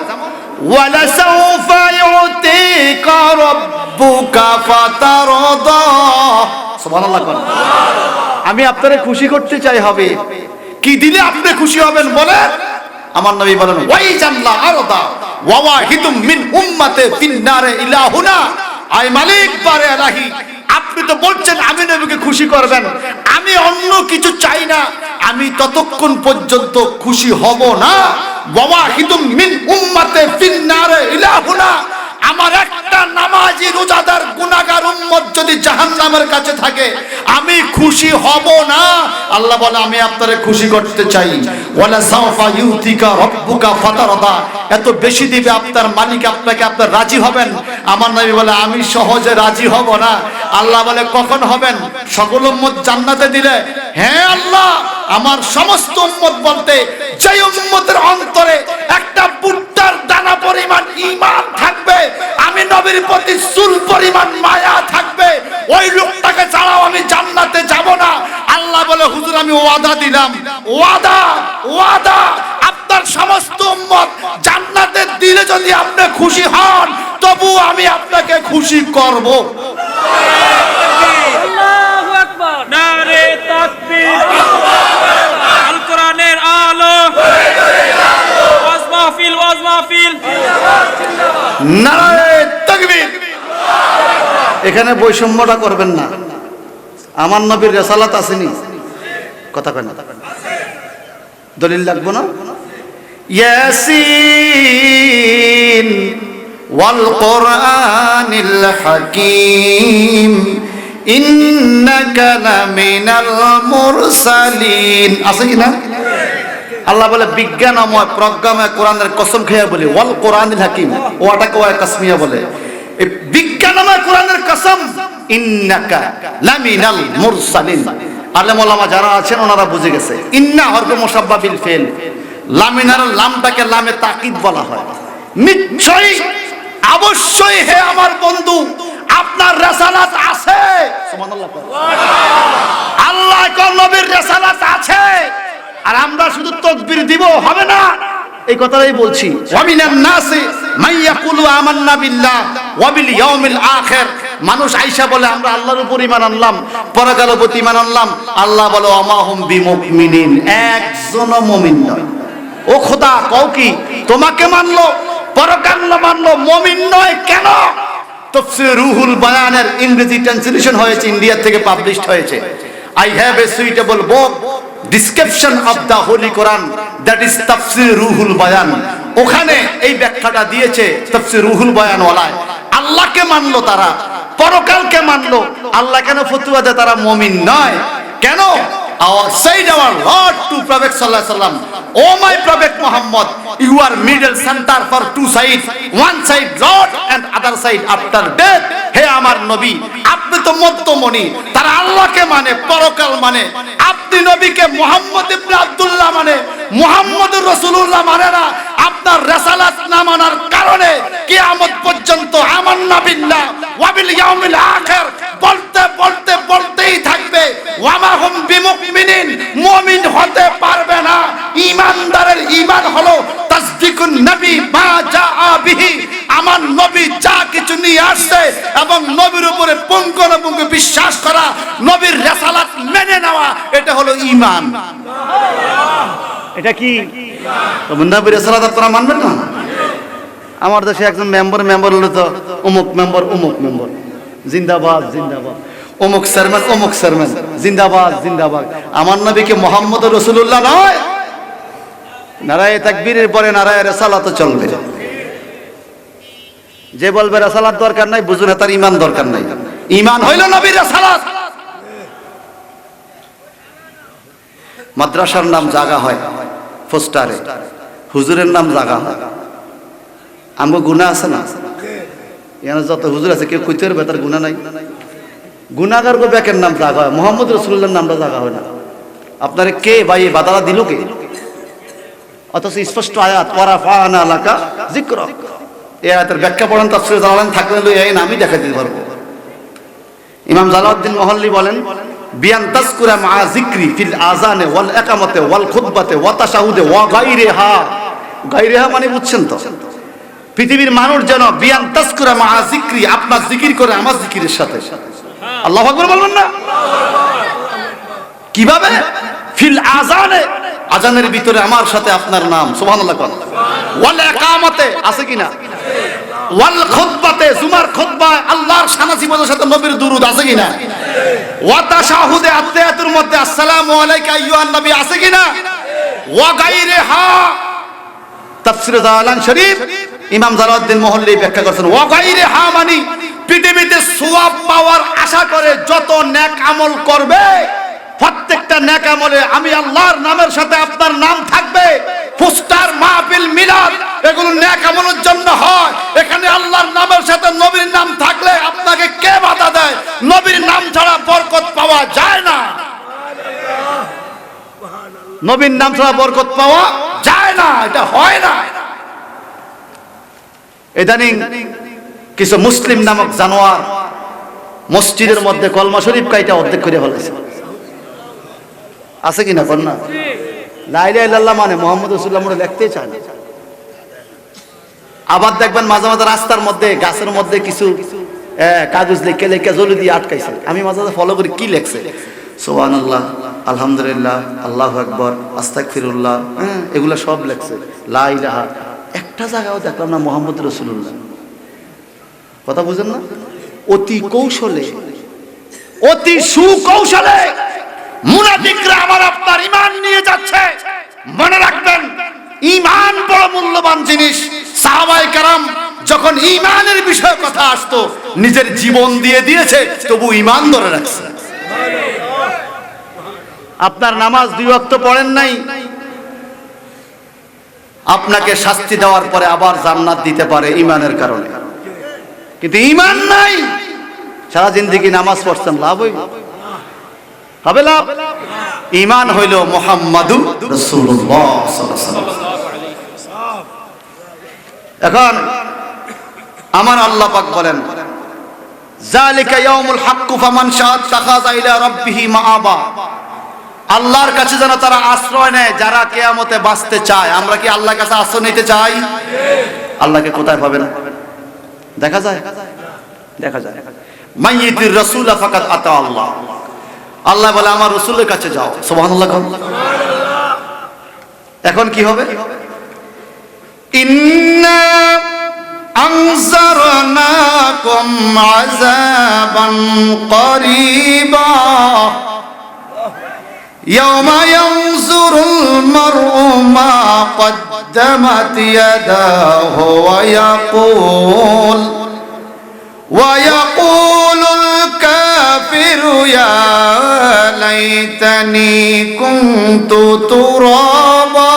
ওয়ালা সাউফা ইউতিকা রাব্বুকা ফাতারদা, সুবহানাল্লাহ। আমি আপনারে খুশি করতে চাই হবে, কি দিলে আপনি খুশি হবেন বলেন? আমার নবী বলেন ওয়াই জাল্লা আরদা ওয়া ওয়াহিদুম মিন উম্মতি ফিন নারে ইলাহুনা, আয় মালিক বারে আলাহি, আপনি তো বলছেন আমি নবীকে খুশি করবেন, আমি অন্য কিছু চাই না, আমি ততক্ষণ পর্যন্ত খুশি হব না। ওয়া ওয়াহিদুম মিন উম্মতি ফিন নারে ইলাহুনা, আমার একটা নামাজি রোজাদার গুনাহগার উম্মত যদি জাহান্নামের কাছে থাকে, আমি খুশি হব না। আল্লাহ বলে আমি আপনারে খুশি করতে চাই। ওয়ালা সাওফা ইউতিকা রাব্বুকা ফাতারদা, এত বেশি দিবে আপনার মালিক আপনাকে, আপনার রাজি হবেন? আমার নবী বলে আমি সহজে রাজি হব না। আল্লাহ বলে কখন হবেন? সকল উম্মত জান্নাতে দিলে। হ্যাঁ আল্লাহ, আমার সমস্ত উম্মত বলতে যে উম্মতের অন্তরে একটা ভুট্টার দানা পরিমাণ ঈমান থাকবে, আমি নবীর প্রতি চুল পরিমাণ মায়া থাকবে, ওই লোকটাকে ছাড়াও আমি জান্নাতে যাব না। আল্লাহ বলে হুজুর আমি ওয়াদা দিলাম, ওয়াদা ওয়াদা, আপনার সমস্ত উম্মত জান্নাতে দিলে যদি আপনি খুশি হন, তবু আমি আপনাকে খুশি করব। আল্লাহু আকবার, নারে তাকবীর, আল কোরআনের আলো, ওয়াজ মাহফিল, ওয়াজ মাহফিল, নারে তাকবীর। এখানে বৈষম্যটা করবেন না। আমার নবীর রিসালাত আসেনি, কথা কয় না, দলিল লাগবো না? ইয়াসিন ওয়াল কোরআনিল হাকীম ইন্নাকা লামিনাল মুরসালিন, আছে কি না? আল্লাহ বলে বিজ্ঞানময় প্রজ্ঞাময় কোরআনের কসম খেয়ে বলে ওয়াল কোরআনিল হাকীম, ওয়াটাকে ওয়া কাসমিয়া বলে, এই বিজ্ঞানময় কোরআনের কসম, ইন্নাকা লামিনাল মুরসালিন। আলেম ওলামা যারা আছেন ওনারা বুঝে গেছে, ইন্না হরফে মুসাব্বা বিল ফিল, লামিনার লামটাকে লামে তাকিদ বলা হয়। নিশ্চয়ই অবশ্যই হে আমার বন্ধু আপনার রিসালাত আছে, সুবহানাল্লাহ। আল্লাহ কোন নবীর রিসালাত আছে, আর আমরা শুধু তাকবীর দিব হবে না, এই কথাটাই বলছি। ওয়া মিনান নাসি মান ইয়াকুলু আমান্না বিল্লাহ ওয়া বিল ইয়াউমিল আখির, মানুষ আয়েশা বলে আমরা আল্লাহর উপর ঈমান আনলাম, পরকালের প্রতি ঈমান আনলাম। আল্লাহ বলে ওমা হুম বিমুমিনিন, একজনও মুমিন নয়। ও খোদা কও কি, তোমাকে মানলো পরকাল না মানলো মুমিন নয় কেন? তাফসীর রুহুল বায়ানের ইংরেজি ট্রান্সলেশন হয়েছে, ইন্ডিয়া থেকে পাবলিশড হয়েছে। I have a suitable book description of the Holy Quran, that is তাফসীর রুহুল বায়ান। ওখানে এই ব্যাখ্যাটা দিয়েছে তাফসীর রুহুল বায়ান ওয়ালায়। আল্লাহকে মানলো তারা, পরকালকে মানলো, আল্লাহ কেন ফতোয়া দেয় তারা মুমিন নয় কেন? Said our Lord to Prophet sallallahu alaihi wasallam, "Oh my Prophet Muhammad, you are middle center for two sides, one side Lord and other side after death." হে আমার নবী, আপনি তো মধ্যমণি। তারা আল্লাহকে মানে, পরকাল মানে, আপনি নবীকে মুহাম্মদ ইবনে আব্দুল্লাহ মানে, মুহাম্মদুর রাসূলুল্লাহ মানে না। আপনার রিসালাত না মানার কারণে কিয়ামত পর্যন্ত আমান্না বিল্লাহ ওয়া বিল ইয়াউমিল আখির বলতে বলতে বলতেই থাকবে। ওয়া মা হুম বিমুমিনিন, মুমিন হতে পারবে না। ঈমানদারের ঈমান হলো তাসদিকুন নবী মা জাআ বিহি, আমার নবী যা কিছু নিয়ে আসছে এবং নবীর উপরে পুঙ্খানুপুঙ্খ বিশ্বাস করা, নবীর রিসালাত মেনে নেওয়া, এটা হলো ঈমান। এটা কি নবীর রিসালাত আপনারা মানবেন না? আমার দেশে একজন মেম্বার হলো তো অমুক মেম্বার জিন্দাবাদ জিন্দাবাদ, অমুক চেয়ারম্যান জিন্দাবাদ জিন্দাবাদ। আমার নবীকে মুহাম্মদ রাসূলুল্লাহ নয়। নারায়ে তাকবীরের পরে নারায়ে রিসালাত চলবে। যে বলবে রিসালাত দরকার নাই, বুঝুন তার ঈমান দরকার নাই। ঈমান হইল নবীর রিসালাত। মাদ্রাসার নাম জায়গা হয় পোস্টারে, হুজুরের নাম জায়গা হয়। আমগো গুনাহ আছে না? এখানে যত হুজুর আছে কেউ কইতে পারবে তার গুনাহ নাই? গুনাহগার গো বেকের নাম জায়গা হয়, মুহাম্মদ রাসূলুল্লাহর নামটা জায়গা হয় না। আপনারে কে ভাই এই বাধাটা দিল কে? অথচ স্পষ্ট আয়াত ওয়ারাফানা লাকা যিকরা, এই আয়াতের ব্যাখ্যা পড়েন তাফসীরে জালালাইন থাকলে এই নামই দেখা দিতে পারবো। ইমাম জালালউদ্দিন মহল্লি বলেন, বিয়ান তাজকুরা মা যিকরি ফিল আযানে ওয়াল ইকামাতে ওয়াল খুতবাতে ওয়া তাশাহুদে ওয়া গায়রিহা। গায়রিহা মানে বুঝছেন তো? পৃথিবীর মানুষ যেন বিয়ান তাজকুরা মা যিকরি, আপনার জিকির করে আমার জিকিরের সাথে। আল্লাহু আকবার বলবেন না? কিভাবে? ফিল আযানে, আযানের ভিতরে আমার সাথে আপনার নাম, সুবহানাল্লাহ কোন। ওয়াল ইকামাতে আছে কিনা? ওয়াল খুতবাতে, জুমার খুতবায় আল্লাহর শানাসিবতের সাথে নবীর দুরূদ আছে কিনা? ওয়া তাশাহুদে, আত্তাহিয়াতুর মধ্যে আসসালামু আলাইকা আইয়ুহান নবী আছে কিনা? ওয়া গায়রিহা, তাফসীরে জালালাইন শরীফ ইমাম জালালউদ্দিন মহল্লি ব্যাখ্যা করেছেন, ওয়া গায়রিহা মানে পৃথিবীতে সওয়াব পাওয়ার আশা করে যত নেক আমল করবে, প্রত্যেকটা নেক আমলে আমি আল্লাহর নামের সাথে আপনার নাম থাকবে। পোস্টার, মাহফিল, মিলাদ, এগুলো নেক আমলের জন্য হয়। এখানে আল্লাহর নামের সাথে নবীর নাম থাকলে আপনাকে কে বাধা দেয়? নবীর নাম ছাড়া বরকত পাওয়া যায় না। নবীর নাম ছাড়া বরকত পাওয়া যায় না, এটা হয় না। ইদানিং কিছু মুসলিম নামক জানোয়ার মসজিদের মধ্যে কলমা শরীফ কাইটা অর্ধেক করে ফেলেছে। আছে কিনা কন্যা? লা ইলাহা ইল্লাল্লাহ মানে মুহাম্মদ রাসূলুল্লাহ মনে লিখতে চায় না। আবার দেখবেন মাঝে মাঝে রাস্তার মধ্যে গাছের মধ্যে কিছু কাগজ লিখে লিখে জলি দিয়ে আটকাইছে। আমি মাঝে মাঝে ফলো করি কি লেখছে, সুবহানাল্লাহ, আলহামদুলিল্লাহ, আল্লাহু আকবার, আস্তাগফিরুল্লাহ, এগুলা সব লেখছে। লা ইলাহা, একটা জায়গাও দেখলাম না মুহাম্মদ রাসূলুল্লাহ। কথা বুঝেন না? অতি কৌশলে, অতি সুকৌশলে মুনাফিকরা আমার আপনার ঈমান নিয়ে যাচ্ছে। মনে রাখবেন, ঈমান বড় মূল্যবান জিনিস। সাহাবায়ে কেরাম যখন ঈমানের বিষয়ে কথা আসতো নিজের জীবন দিয়ে দিয়েছে, তবু ঈমান ধরে রাখছে। আপনার নামাজ 2 ওয়াক্ত পড়েন নাই, আপনাকে শাস্তি দেওয়ার পরে আবার জান্নাত দিতে পারে ঈমানের কারণে। কিন্তু ঈমান নাই, সারা জিন্দেগি নামাজ পড়ছেন, লাভ হবে লাভ? ঈমান হইল মুহাম্মাদুর রাসূলুল্লাহ সাল্লাল্লাহু আলাইহি ওয়াসাল্লাম। এখন আমার আল্লাহ পাক বলেন, যালিকা ইয়াউমুল হাক্কু ফামান শাআ তাখাযা ইলা রাব্বিহি মাআবা। আল্লাহর কাছে যেন তারা আশ্রয় নেয় যারা কিয়ামতে বাঁচতে চায়। আমরা কি আল্লাহর কাছে আশ্রয় নিতে চাই? আল্লাহকে কোথায় পাবেন? দেখা যায়, দেখা যায়। মাইয়িতির রাসূল ফাকাত আতা আল্লাহ। আল্লাহ বলে আমার রাসূলের কাছে যাও, সুবহানাল্লাহ। এখন কি হবে? ইন্না আনজারনাকুম আযাবান করিবা ইয়াওমা ইয়ানজুরুল মার'উ মা কদ্দামাত ইয়াদাহু ওয়া ইয়াকুলুল কাফিরু ইয়া লাইতানি কুনতু তুরাবা।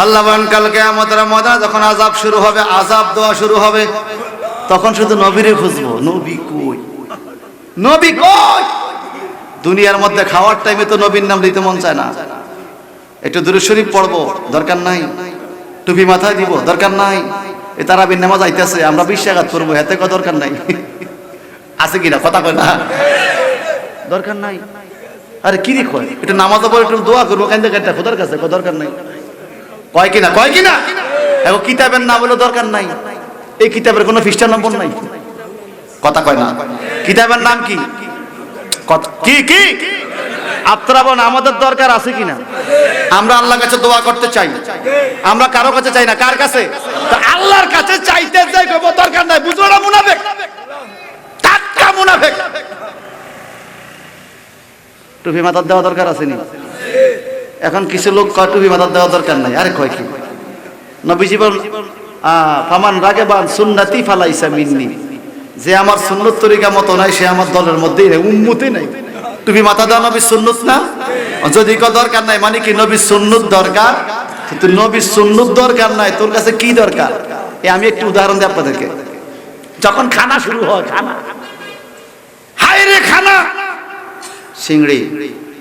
আল্লাহ বলেন কাল কিয়ামতের ময়দানে যখন আযাব শুরু হবে, আযাব দেওয়া শুরু হবে, তখন শুধু নবীরে খুঁজবো, নবী কই, নবী কই। দুনিয়ার মধ্যে খাওয়ার টাইমে তো নবীর নাম নিতে মন চায় না। একটু দুরূদ শরীফ পড়বো, দরকার নাই। টুপি মাথায় দিব, দরকার নাই। এই তারাবির নামাজ আইতেছে, আমরা 20 টাকা করবো, এতে কো দরকার নাই। আছে কিনা কথা কয় না, দরকার নাই। আরে কি রে কয়, একটু নামাজও পড়ে একটু দোয়া করবো কান্দে কান্দে খোদার কাছে, কো দরকার নাই। কয় কিনা, কয় কিনা। এখন কিতাবের নাম হলো দরকার নাই। এই কিতাবের কোনো পৃষ্ঠা নম্বর নাই, কথা কয় না। কিতাবের নাম কি, কি কি আপনারা বলেন, আমাদের দরকার আছে কিনা? আমরা আল্লাহর কাছে দোয়া করতে চাই, আমরা কারো কাছে চাই না। কার কাছে? তো আল্লাহর কাছে চাইতে যাই, দরকার নাই। বুঝলো না মুনাফিক, টাটকা মুনাফিক। টুপি মাথার দেওয়া দরকার আছে নি? এখন কিছু লোক কয় টুপি মাথার দেওয়া দরকার নাই। আরে কয় কি, নবীজি বলেন ফামান রাগিবান সুন্নতি ফালাইসা মিন্নি, যে আমার সুন্নত তরিকা মতো নাই সে আমার দলের মধ্যেই নাই, উম্মতে নাই। টুপি মাথা দেওয়া নবীর সুন্নত না? যদি কো দরকার নাই মানে কি নবীর সুন্নত দরকার? কিন্তু নবীর সুন্নত দরকার নাই, তোর কাছে কি দরকার? আমি একটু উদাহরণ দিই আপনাদেরকে। যখন খানা শুরু হয়, খানা, হাই রে খানা, চিংড়ি,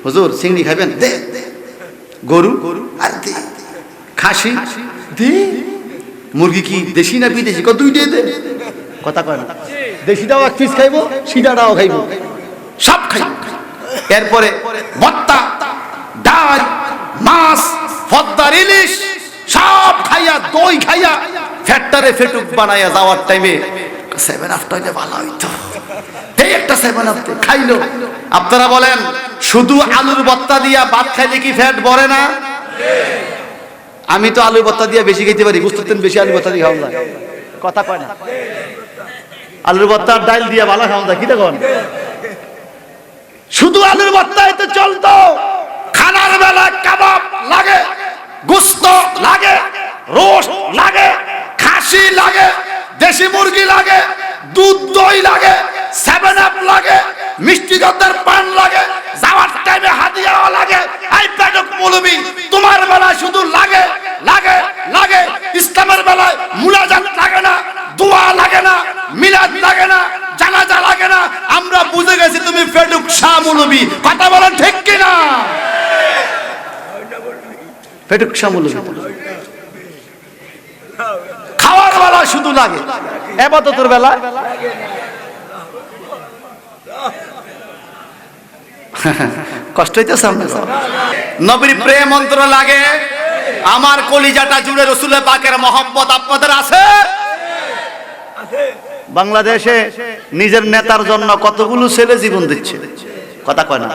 হুজুর চিংড়ি খাবেন? দে। গরু, আর দে। খাসি, দে। মুরগি কি দেশি না বিদেশি? কত দুইটাই দে, কথা কয় না। দেশিটাও এক পিস খাইবো, সিধাটাও খাইবো, সব খাইবো। এরপরে ভর্তা, ডাল, মাছ, পদ্মার ইলিশ সব খাইয়া, দই খাইয়া, ফ্যাটটারে ফেটুক বানাইয়া যাওয়ার টাইমে 7 আপ টাইমে ভালো হইতো, এই একটা 7 আপ খাইলো। আপনারা বলেন শুধু আলুর ভর্তা দিয়া ভাত খাইলে কি ফ্যাট বড়ে না? আমি তো আলু ভর্তা দিয়ে বেশি খেতে পারি, বুঝতে বেশি আলু ভর্তা দিয়ে খাওয়া যায়, কথা কয় না। আলুর ভর্তা ডাল দিয়ে ভালো খাওয়া যায়, কি দেখুন। শুধু আলুর ভর্তায় তো চলতো, খানার বেলা কাবাব লাগে, গোস্ত লাগে, রোস্ট লাগে, খাসি লাগে, দেশি মুরগি লাগে, দুধ দই লাগে, 7 আপ লাগে, মিষ্টি গদ্দার পান লাগে, যাওয়ার টাইমে হাদিয়াও লাগে। এই পেটক মৌলবি, তোমার বেলায় শুধু লাগে লাগে লাগে, ইসলামের বেলায় মুনাজাত লাগে না, দোয়া লাগে না, মিলাদ লাগে না, জানাজা লাগে না। আমরা বুঝে গেছি তুমি পেটুক শাহ মৌলবি, কথা বলেন ঠিক কিনা? পেটুক শাহ মৌলবি। খাওয়ার বেলা শুধু লাগে, ইবাদতের বেলা কষ্ট হইতেছে। নবীর প্রেম মন্ত্র লাগে, আমার কলিজাটা জুড়ে রসুল পাকের মহব্বত আপনাদের আছে? বাংলাদেশে নিজের নেতার জন্য কতগুলো ছেলে জীবন দিচ্ছে, কথা কয় না।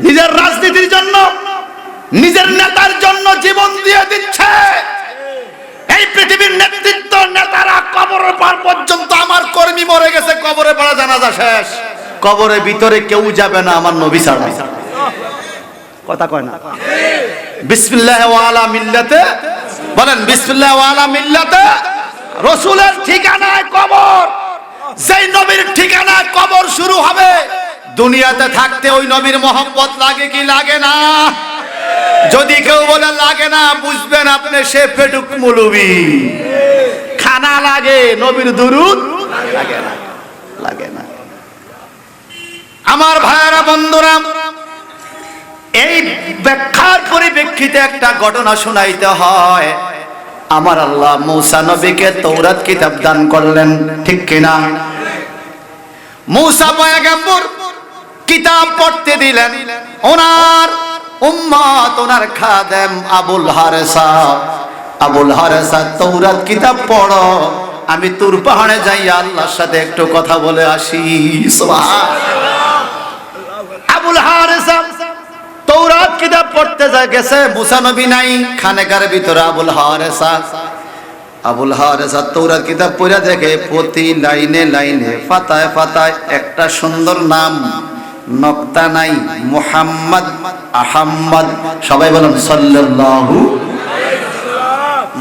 নিজের রাজনীতির জন্য, নিজের নেতার জন্য জীবন দিয়ে দিচ্ছে। এই পৃথিবীর নেতৃত্ব নেতারা কবরের পার পর্যন্ত, আমার কর্মী মরে গেছে, কবরে পড়া জানাজা শেষ, কবরের ভিতরে কেউ যাবে না আমার নবী ছাড়া, কথা কয় না। বিসমিল্লাহ ওয়া আলা মিল্লাতে, বলেন বিসমিল্লাহ ওয়া আলা মিল্লাতে রাসূলের ঠিকানায় কবর। যেই নবীর ঠিকানায় কবর শুরু হবে, দুনিয়াতে থাকতে ওই নবীর মহব্বত লাগে কি লাগে না? যদি কেউ বলে লাগে না, বুঝবেন আপনি সে পেটুক মৌলবি। খানা লাগে, নবীর দুরূদ লাগে না, লাগে না। আমার ভাইয়েরা, বন্ধুরা, এই ব্যাখ্যার পরিপ্রেক্ষিতে একটা ঘটনা শোনাইতে হয়। আমার আল্লাহ মূসা নবীকে তাওরাত কিতাব দান করলেন, ঠিক কিনা? মূসা পয়গম্বর কিতাব পড়তে দিলেন। ওনার উম্মত, ওনার খাদেম আবুল হারেসা তাওরাত কিতাব পড়ো, আমি তুর পাহাড়ে যাই আল্লাহর সাথে একটু কথা বলে আসি। সুবহানাল্লাহ। আবুল হারেসা তাওরাত কিতাব পড়তে যায় গেছে, মুসা নবী নাই, খানেকার ভিতরে আবুল হারেসা তৌরাত কিতাব পড়া দেখে প্রতি লাইনে লাইনে পাতায় পাতায় একটা সুন্দর নাম, নকতা নাই, মুহাম্মদ, আহাম্মদ, সবাই বলেন সাল্লাল্লাহু।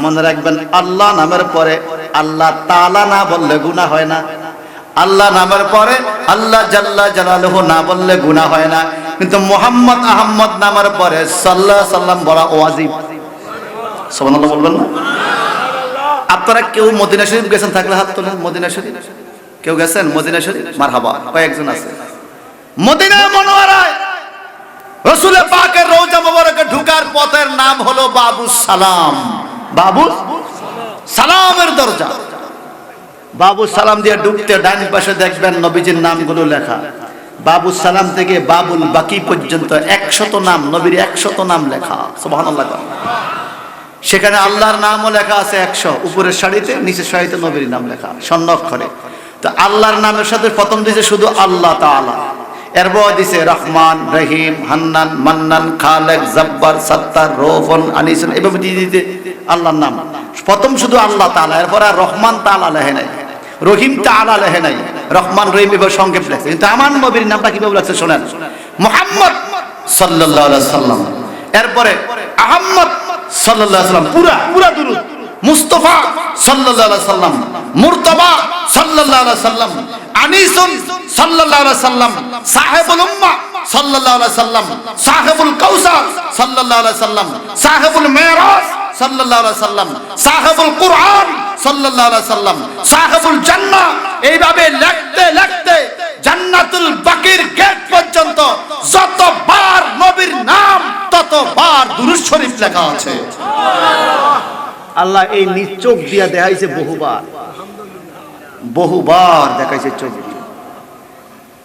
মনে রাখবেন, আল্লাহ নামের পরে আল্লাহ তাআলা না বললে গুনাহ হয় না, আল্লাহ নামের পরে আল্লাহ জাল্লা জালালুহু না বললে গুনাহ হয় না, কিন্তু মুহাম্মদ আহমদ নামের পরে সাল্লাল্লাহু আলাইহি সাল্লাম বলা ওয়াজিব। সুবহানাল্লাহ বলবেন না? আপনারা কেউ মদিনা শরীফ গেছেন থাকলে হাত তোলেন। মদিনা শরীফ কেউ গেছেন? মদিনা শরীফ মারহাবা, কয়েকজন আছে। মদিনা মুনাওয়ারায় রাসূল পাকের রওজা মুবারকে ঢোকার পথের নাম হলো বাবুস সালাম। বাবুস সালামের দরজা। বাবুস সালাম দিয়ে ঢুকতে ডান পাশে দেখবেন নবীজির নামগুলো লেখা। বাবুস সালাম থেকে বাবুল বাকি পর্যন্ত 100 নাম, নবীর 100 নাম লেখা। সুবহানাল্লাহ। সেখানে আল্লাহর নামও লেখা আছে 100, উপরের সারিতে, নিচের সারিতে নবীর নাম লেখা স্বর্ণ অক্ষরে। তো আল্লাহর নামের সাথে প্রথম দিয়েছে শুধু আল্লাহ তাআলা, এরপর দিয়েছে রহমান, রহিম, হান্নান, মান্নান, খালেক, জব্বার, সত্তার, রৌফন, আনিসুন, এভাবে দিয়ে দিতে আল্লাহর নাম। প্রথম শুধু আল্লাহ তাআলা, এরপর আর রহমান তাআলা লেখে নাই, রহিম তাআলা লেখে নাই, রহমান রহিম এভাবে সংক্ষেপ লেখছে। কিন্তু আমার নবীর নামটা কিভাবে লাগছে শোনেন, মুহাম্মদ সাল্লাল্লাহু আলাইহি সাল্লাম, এরপরে আহমদ সাল্লাল্লাহু আলাইহি সাল্লাম, পুরা দুরূদ, মুস্তাফা সাল্লাল্লাহু আলাইহি সাল্লাম, মুর্তবা সাল্লাল্লাহু আলাইহি সাল্লাম, আনিসুন সাল্লাল্লাহু আলাইহি সাল্লাম, সাহেবুল উম্মাহ সাল্লাল্লাহু আলাইহি সাল্লাম, সাহেবুল কাউসার সাল্লাল্লাহু আলাইহি সাল্লাম, সাহেবুল মেরাজ সাল্লাল্লাহু আলাইহি সাল্লাম, সাহেবুল কুরআন সাল্লাল্লাহু আলাইহি সাল্লাম, সাহেবুল জান্নাহ। এইভাবে লিখতে লিখতে জান্নাতুল বাকির গেট পর্যন্ত যতবার নবীর নাম ততবার দুরূদ শরীফ লেখা আছে। আল্লাহ এই নিজ চোখ দিয়া দেখাইছে, বহুবার দেখাইছে চোখ দিয়ে।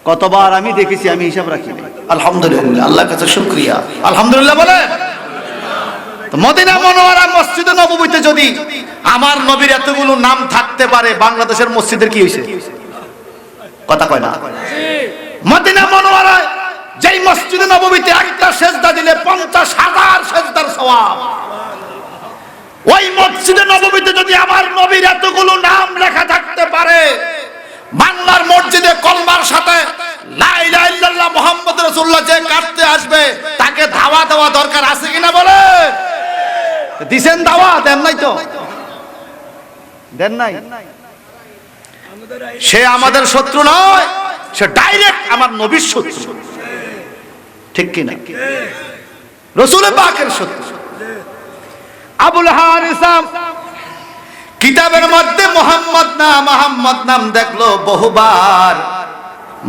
কতবার আমি দেখেছি আমি হিসাব রাখি না। আলহামদুলিল্লাহ, আল্লাহর কাছে শুকরিয়া। আলহামদুলিল্লাহ বলে। তো মদিনা মুনাওয়ারা মসজিদে নববীতে যদি আমার নবীর এতগুলো নাম থাকতে পারে, বাংলাদেশের মসজিদের কি হইছে? কথা কয় না? মদিনা মুনাওয়ারায় যেই মসজিদে নববীতে একটা সেজদা দিলে 50,000 সেজদার সওয়াব, ওই মসজিদে নববীতে যদি আমার নবীর এতগুলো নাম লেখা থাকতে পারে, বাংলার মসজিদে কলমার সাথে লা ইলাহা ইল্লাল্লাহ মুহাম্মদ রাসূলুল্লাহ যে কাটতে আসবে তাকে ধাওয়া দেওয়া দরকার আছে কিনা বলে? দিছেন দাওয়া? দেন নাই তো? দেন নাই? সে আমাদের শত্রু নয়, সে ডাইরেক্ট আমার নবীর শত্রু, ঠিক কিনা? রাসূল পাকের শত্রু। আবুল হারিসা কিতাবের মধ্যে মুহাম্মদ নাম দেখলো বহুবার,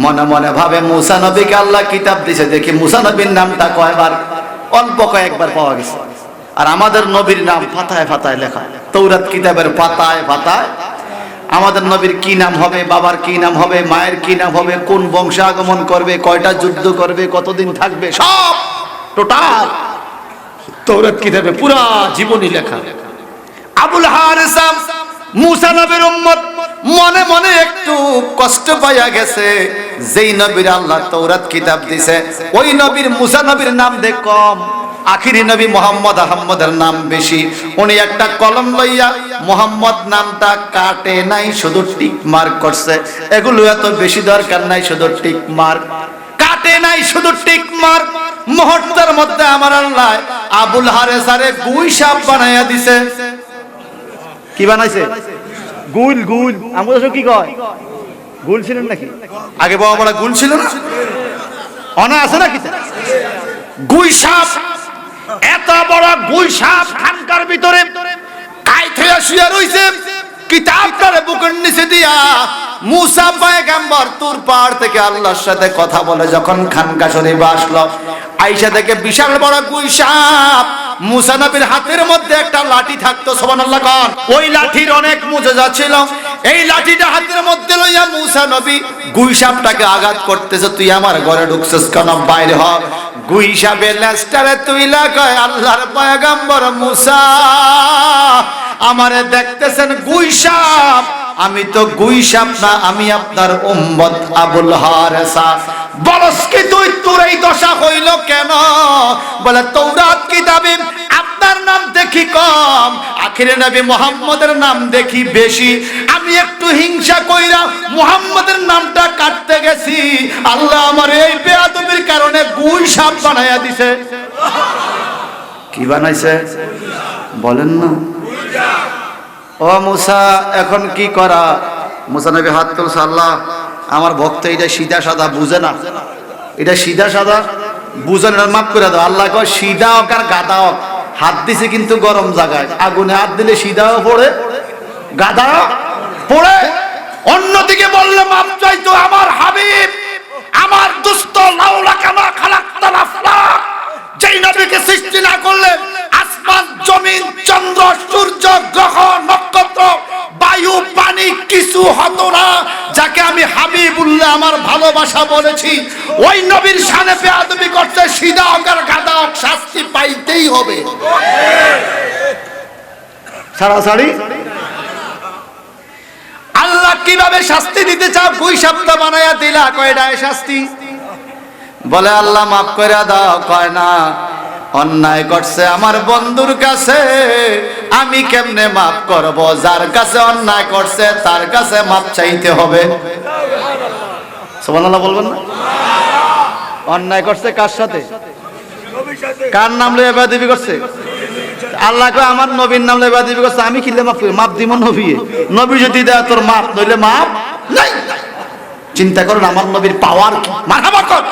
মনে মনে ভাবে মুসা নবীকে আল্লাহ কিতাব দিয়েছে, দেখি মুসা নবীর নামটা কয়বার, অল্প কয়েকবার পাওয়া গেছে। আর আমাদের নবীর নাম পাতায় পাতায় লেখা, তৌরাত কিতাবের পাতায় পাতায় আমাদের নবীর কি নাম হবে, বাবার কি নাম হবে, মায়ের কি নাম হবে, কোন বংশে আগমন করবে, কয়টা যুদ্ধ করবে, কতদিন থাকবে, সব টোটাল তৌরাত কিতাবে পুরা জীবনী লেখা। আবুল হারিসা মুসা নবীর উম্মত, মনে মনে একটু কষ্ট পাইয়া গেছে। যেই নবীর আল্লাহ তৌরাত কিতাব দিছে, ওই নবীর মুসা নবীর নাম দেখ কম, আখিরি নবী মুহাম্মদ আহমদের নাম বেশি। উনি একটা কলম লইয়া মুহাম্মদ নামটা কাটে নাই, শুধু টিক মার্ক করছে। এগুলো এত বেশি দরকার নাই, শুধু টিক মার্ক, কাটে নাই, শুধু টিক মার্ক। মুহূর্তের মধ্যে আমার আল্লাহ আবুল হারিসারে গুই সাপ বানাইয়া দিছে। কি বানাইছে? গুল। আমাদের কি কয়? গুল ছিলেন নাকি আগে? বাবা বড় গুল ছিল না, অনা আছে নাকি? গুই সাপ, এত বড় গুই সাপ খানকার ভিতরে কাইতে শুয়ে রইছে। কিতাবটারে বুকের নিচে দিয়া মুসা পয়গম্বর তুর পাহাড় থেকে আল্লাহর সাথে কথা বলে যখন খানকা শরীফে আসলো, আয়েশা থেকে বিশাল বড় গুই সাপ। মুসা নবীর হাতের মধ্যে একটা লাঠি থাকতো, সুবহানাল্লাহ কোন। ওই লাঠির অনেক মুজিজা ছিল। এই লাঠিটা হাতের মধ্যে লইয়া মুসা নবী গুই সাপটাকে আঘাত করতেছে। তুই আমার ঘরে ঢুকছিস কেন? বাইরে হ। গুই সাপের লেজটারে তুইলা কয়, আল্লাহর পয়গম্বর মুসা আমারে দেখতেছেন গুই সাপ আমি তো গুই সাপ না, আমি আপনার উম্মত আবুল হারেসা। বলস কি তুই, তোর এই দশা হইল কেন? বলে তৌরাত কিতাবে আপনার নাম দেখি কম, আখিরে নবী মুহাম্মদের নাম দেখি বেশি। আমি একটু হিংসা কইরা মুহাম্মদের নামটা কাটতে গেছি, আল্লাহ আমার এই বেয়াদবির কারণে গুই সাপ বানায়া দিছে। কি বানাইছে বলেন না? ও মুসা, এখন কি করা? মুসা নবী হাত তুলছে, আল্লাহ আমার ভক্ত এটা সিধা সাদা বুঝে না, এটা সিধা সাদা বুঝে না, মাফ করে দাও। আল্লাহ কয় সিধা হোক আর গাদা হোক, হাত দিছে কিন্তু গরম জায়গায়, আগুনে হাত দিলে সিধাও পড়ে গাদাও পড়ে। অন্যদিকে বললে মাপ চাইতো আমার হাবিব, আমার দুস্থ লাউলা কামা খালাক্তাল আফলাক, যেই নবীকে সৃষ্টি না করলে আসমান জমিন চন্দ্র সূর্য গ্রহ নক্ষত্র বায়ু পানি কিছু হতো না। যাকে আমি হাবিবুল্লাহ আমার ভালোবাসা বলেছি, ওই নবীর শানে বেয়াদবি করতে সিধা অগার গাদা শাস্তি পাইতেই হবে। সারাসারি আল্লাহ কিভাবে শাস্তি দিতে চাও? দুই সপ্তাহ বানায়া দিলা, কয়টায় শাস্তি? বলে আল্লাহ মাফ করে দাও। কয় না, অন্যায় করছে আমার বন্ধুর কাছে, আমি কেমনে মাফ করব? যার কাছে অন্যায় করছে তার কাছে মাফ চাইতে হবে। সুবহানাল্লাহ বলবেন না? অন্যায় করছে কার সাথে? কার নাম লইয়া বেয়াদবি করছে? আল্লাহ কয় আমার নবীর নাম লইয়া বেয়াদবি করছে, আমি কিলে মাফ দিব? নবী নবী যদি দেয় তোর মাফ, নইলে মাফ নাই। চিন্তা করুন আমার নবীর পাওয়ার কি। মারহাবা কর।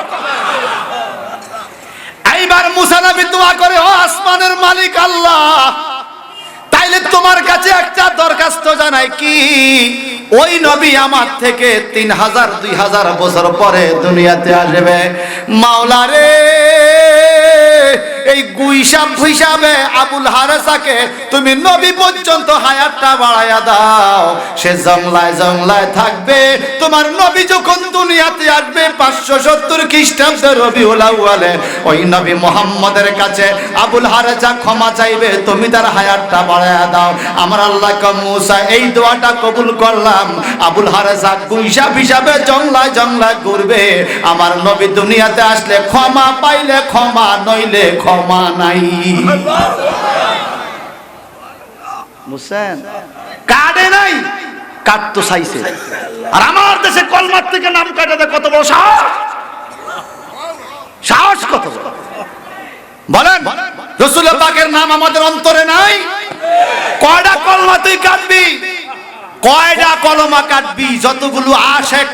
এইবার মুসা নবী দোয়া করে, ও আসমানের মালিক আল্লাহ, তাইলে তোমার কাছে একটা দরখাস্ত জানাই, কি ওই নবী আমার থেকে 3000 2000 বছর পরে দুনিয়াতে আসবে। মাওলা রে, এই গুইসাব হিসাবে আবুল হারেসাকে তুমি নবী পর্যন্ত হায়াতটা বাড়ায়া দাও, সে জংলায় জংলায় থাকবে। তোমার নবী যখন দুনিয়াতে আসবে 570 খ্রিস্টাব্দে রবিউল আউয়ালে, ওই নবী মুহাম্মদের কাছে আবুল হারেসা ক্ষমা চাইবে, তুমি তার হায়াতটা বাড়ায়া দাও। আমার আল্লাহ কয় মুসা এই দোয়াটা কবুল করলাম, আবুল হারেসা গুইসাব হিসাবে জংলায় জংলায় ঘুরবে, আমার নবী দুনিয়াতে আসলে ক্ষমা পাইলে ক্ষমা, নইলে ক্ষমা নাই। বুঝছেন? কাটে নাই, কাটতো চাইছে। আর আমার দেশে কলমার থেকে নাম কাটাতে কত বড় সাহস! সাহস কত বড়! বলেন, রাসূল পাকের নাম আমাদের অন্তরে নাই? কয়টা কলমা তুই কাটবি? কয়টা কলমা কাটবি? যতগুলো আশেক,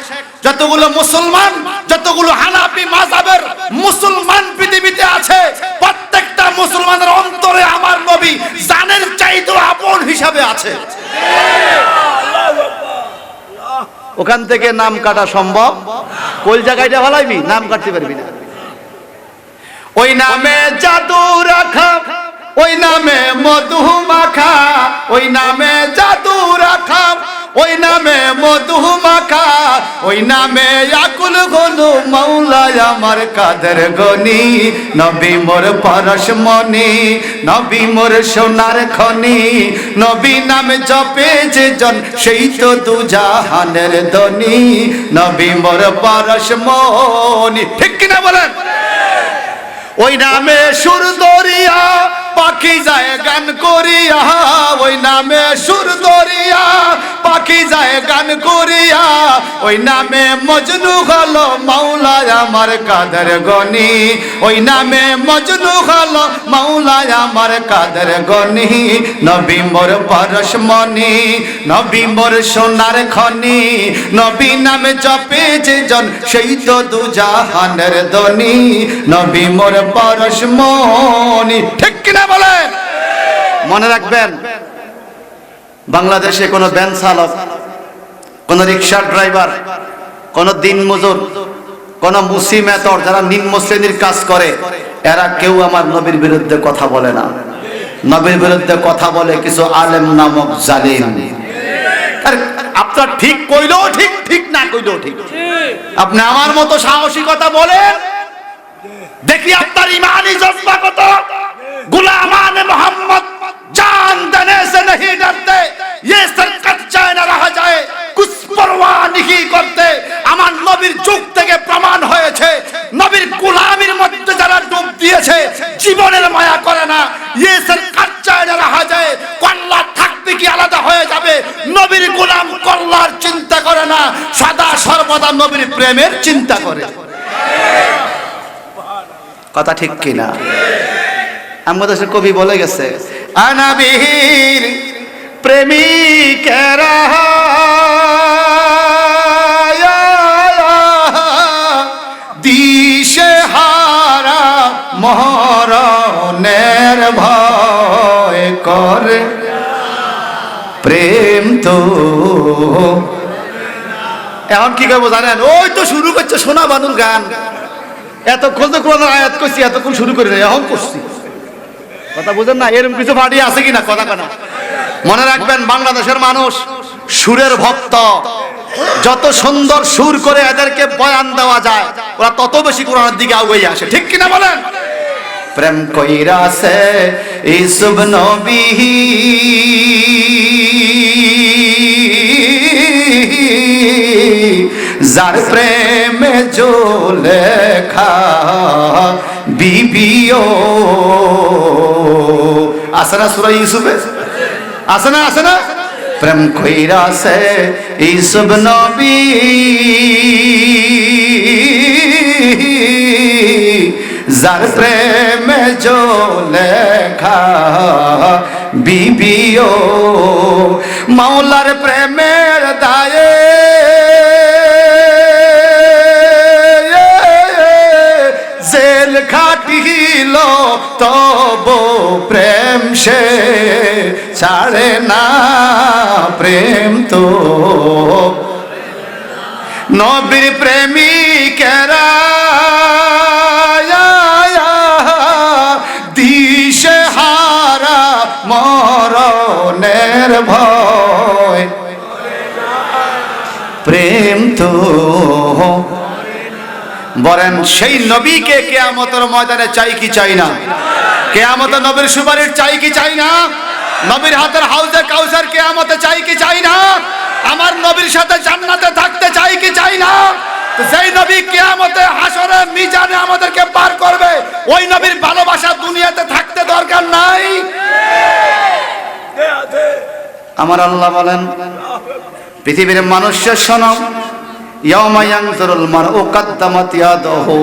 যতগুলো মুসলমান, যতগুলো হানাফি মাযহাবের মুসলমান পৃথিবীতে আছে, প্রত্যেকটা মুসলমানের অন্তরে আমার নবী জানের চাইতে আপন হিসাবে আছে। ওখান থেকে নাম কাটা সম্ভব? কোন জায়গাটা ভালাইবি, নাম কাটতে পারবি না। ওই নামে জাদু রাখা, ওই নামে মধু মাখা, ওই নামে জাদু রাখা, ওই নামে মধু মাখা, ওই নামে আকুল গনু মাওলা আমার কাদের গনি, নবী মোর পরশমণি, নবী মোর সোনার খনি, নবী নাম জপে যে জন সেই তো দুজাহানের ধনী, নবী মোর পরশমণি। ঠিক কিনা বলেন? ওই নামে সুর দরিয়া পাখি যায় গান করিয়া, ওই নামে সুর দরিয়া পাখি যায় গান করিয়া, ওই নামে মজনু হলো মাওলা আমার কাদের গনি, ওই নামে মজনু হলো মাওলা আমার কাদের গনি, নবী মোর পরশমণি, নবী মোর সোনার খনি, নবী নামে জপে যে জন সেই তো দুজাহানের ধনী, নবী মোর পরশমণি। ঠিক কিনা বলেন? মনে রাখবেন, বাংলাদেশে কোন ভ্যান চালক, কোন রিক্সা ড্রাইভার, কোন দিনমজুর, কোন মুসিমেতর, যারা নিম্ন শ্রেণীর কাজ করে, এরা কেউ আমার নবীর বিরুদ্ধে কথা বলে না। নবীর বিরুদ্ধে কথা বলে কিছু আলেম নামক জালিম। আপনার ঠিক কইলেও ঠিক, ঠিক না কইলেও ঠিক। আপনি আমার মতো সাহসিকতা বলেন, দেখি আপনার ইমানি জজ্বা কত। गुलामान मोहम्मद जान देने से नहीं डरते, ये सर कट जाए ना रह जाए। নবীর গোলাম কল্যাণ চিন্তা করে না, সদা সর্বদা নবীর প্রেমের চিন্তা করে। কথা ঠিক কিনা? আমাদের দেশের কবি বলে গেছে, আনাবির প্রেমিকেরা দিশে হারা মরণের ভয় করে, প্রেম তো এখন কি করবো জানেন? ওই তো শুরু করছে সোনা বানুর গান, এতক্ষণ তো কোন আয়াত করছি, এতক্ষণ শুরু করে এখন করছি। কথা বুঝেন না? এরকম কিছু পার্টি আছে কিনা? কথা কেন? মনে রাখবেন, বাংলাদেশের মানুষ সুরের ভক্ত। যত সুন্দর সুর করে এদেরকে বয়ান দেওয়া যায়, ওরা তত বেশি কোরআনের দিকে আগুয়ে আসে। ঠিক কিনা বলেন? প্রেম কইরাছে ইসুব নবী, যার প্রেমে জ্বলে খা বিবিও। আছে না সূরা ইউসুফে? আছে না? আছে না? প্রেম কইরাছে ইসুব নবী, যার প্রেমে জ্বলে খা বিবিও। মাওলার প্রেমের দায়ে জেল খাটিল, তব প্রেম সে ছাড়ে না, প্রেম তো নবীর প্রেমিকেরা দিশে হারা মরণের ভয়, প্রেম তো বলেন সেই নবীকে কিয়ামতের ময়দানে চাই কি চাই না? কিয়ামতে নবীর সুপারিশ চাই কি চাই না? নবীর হাতের হাউজে কাউসার কিয়ামতে চাই কি চাই না? আমার নবীর সাথে জান্নাতে থাকতে চাই কি চাই না? যেই নবী কিয়ামতে হাসরে মিজানে আমাদেরকে পার করবে, ওই নবীর ভালোবাসা দুনিয়াতে থাকতে দরকার নাই। আমার আল্লাহ বলেন, পৃথিবীর মানুষের শোনো, ইয়াউমা ইয়ানজুরুল মারউ কাদ্দামাত ইয়াদাহু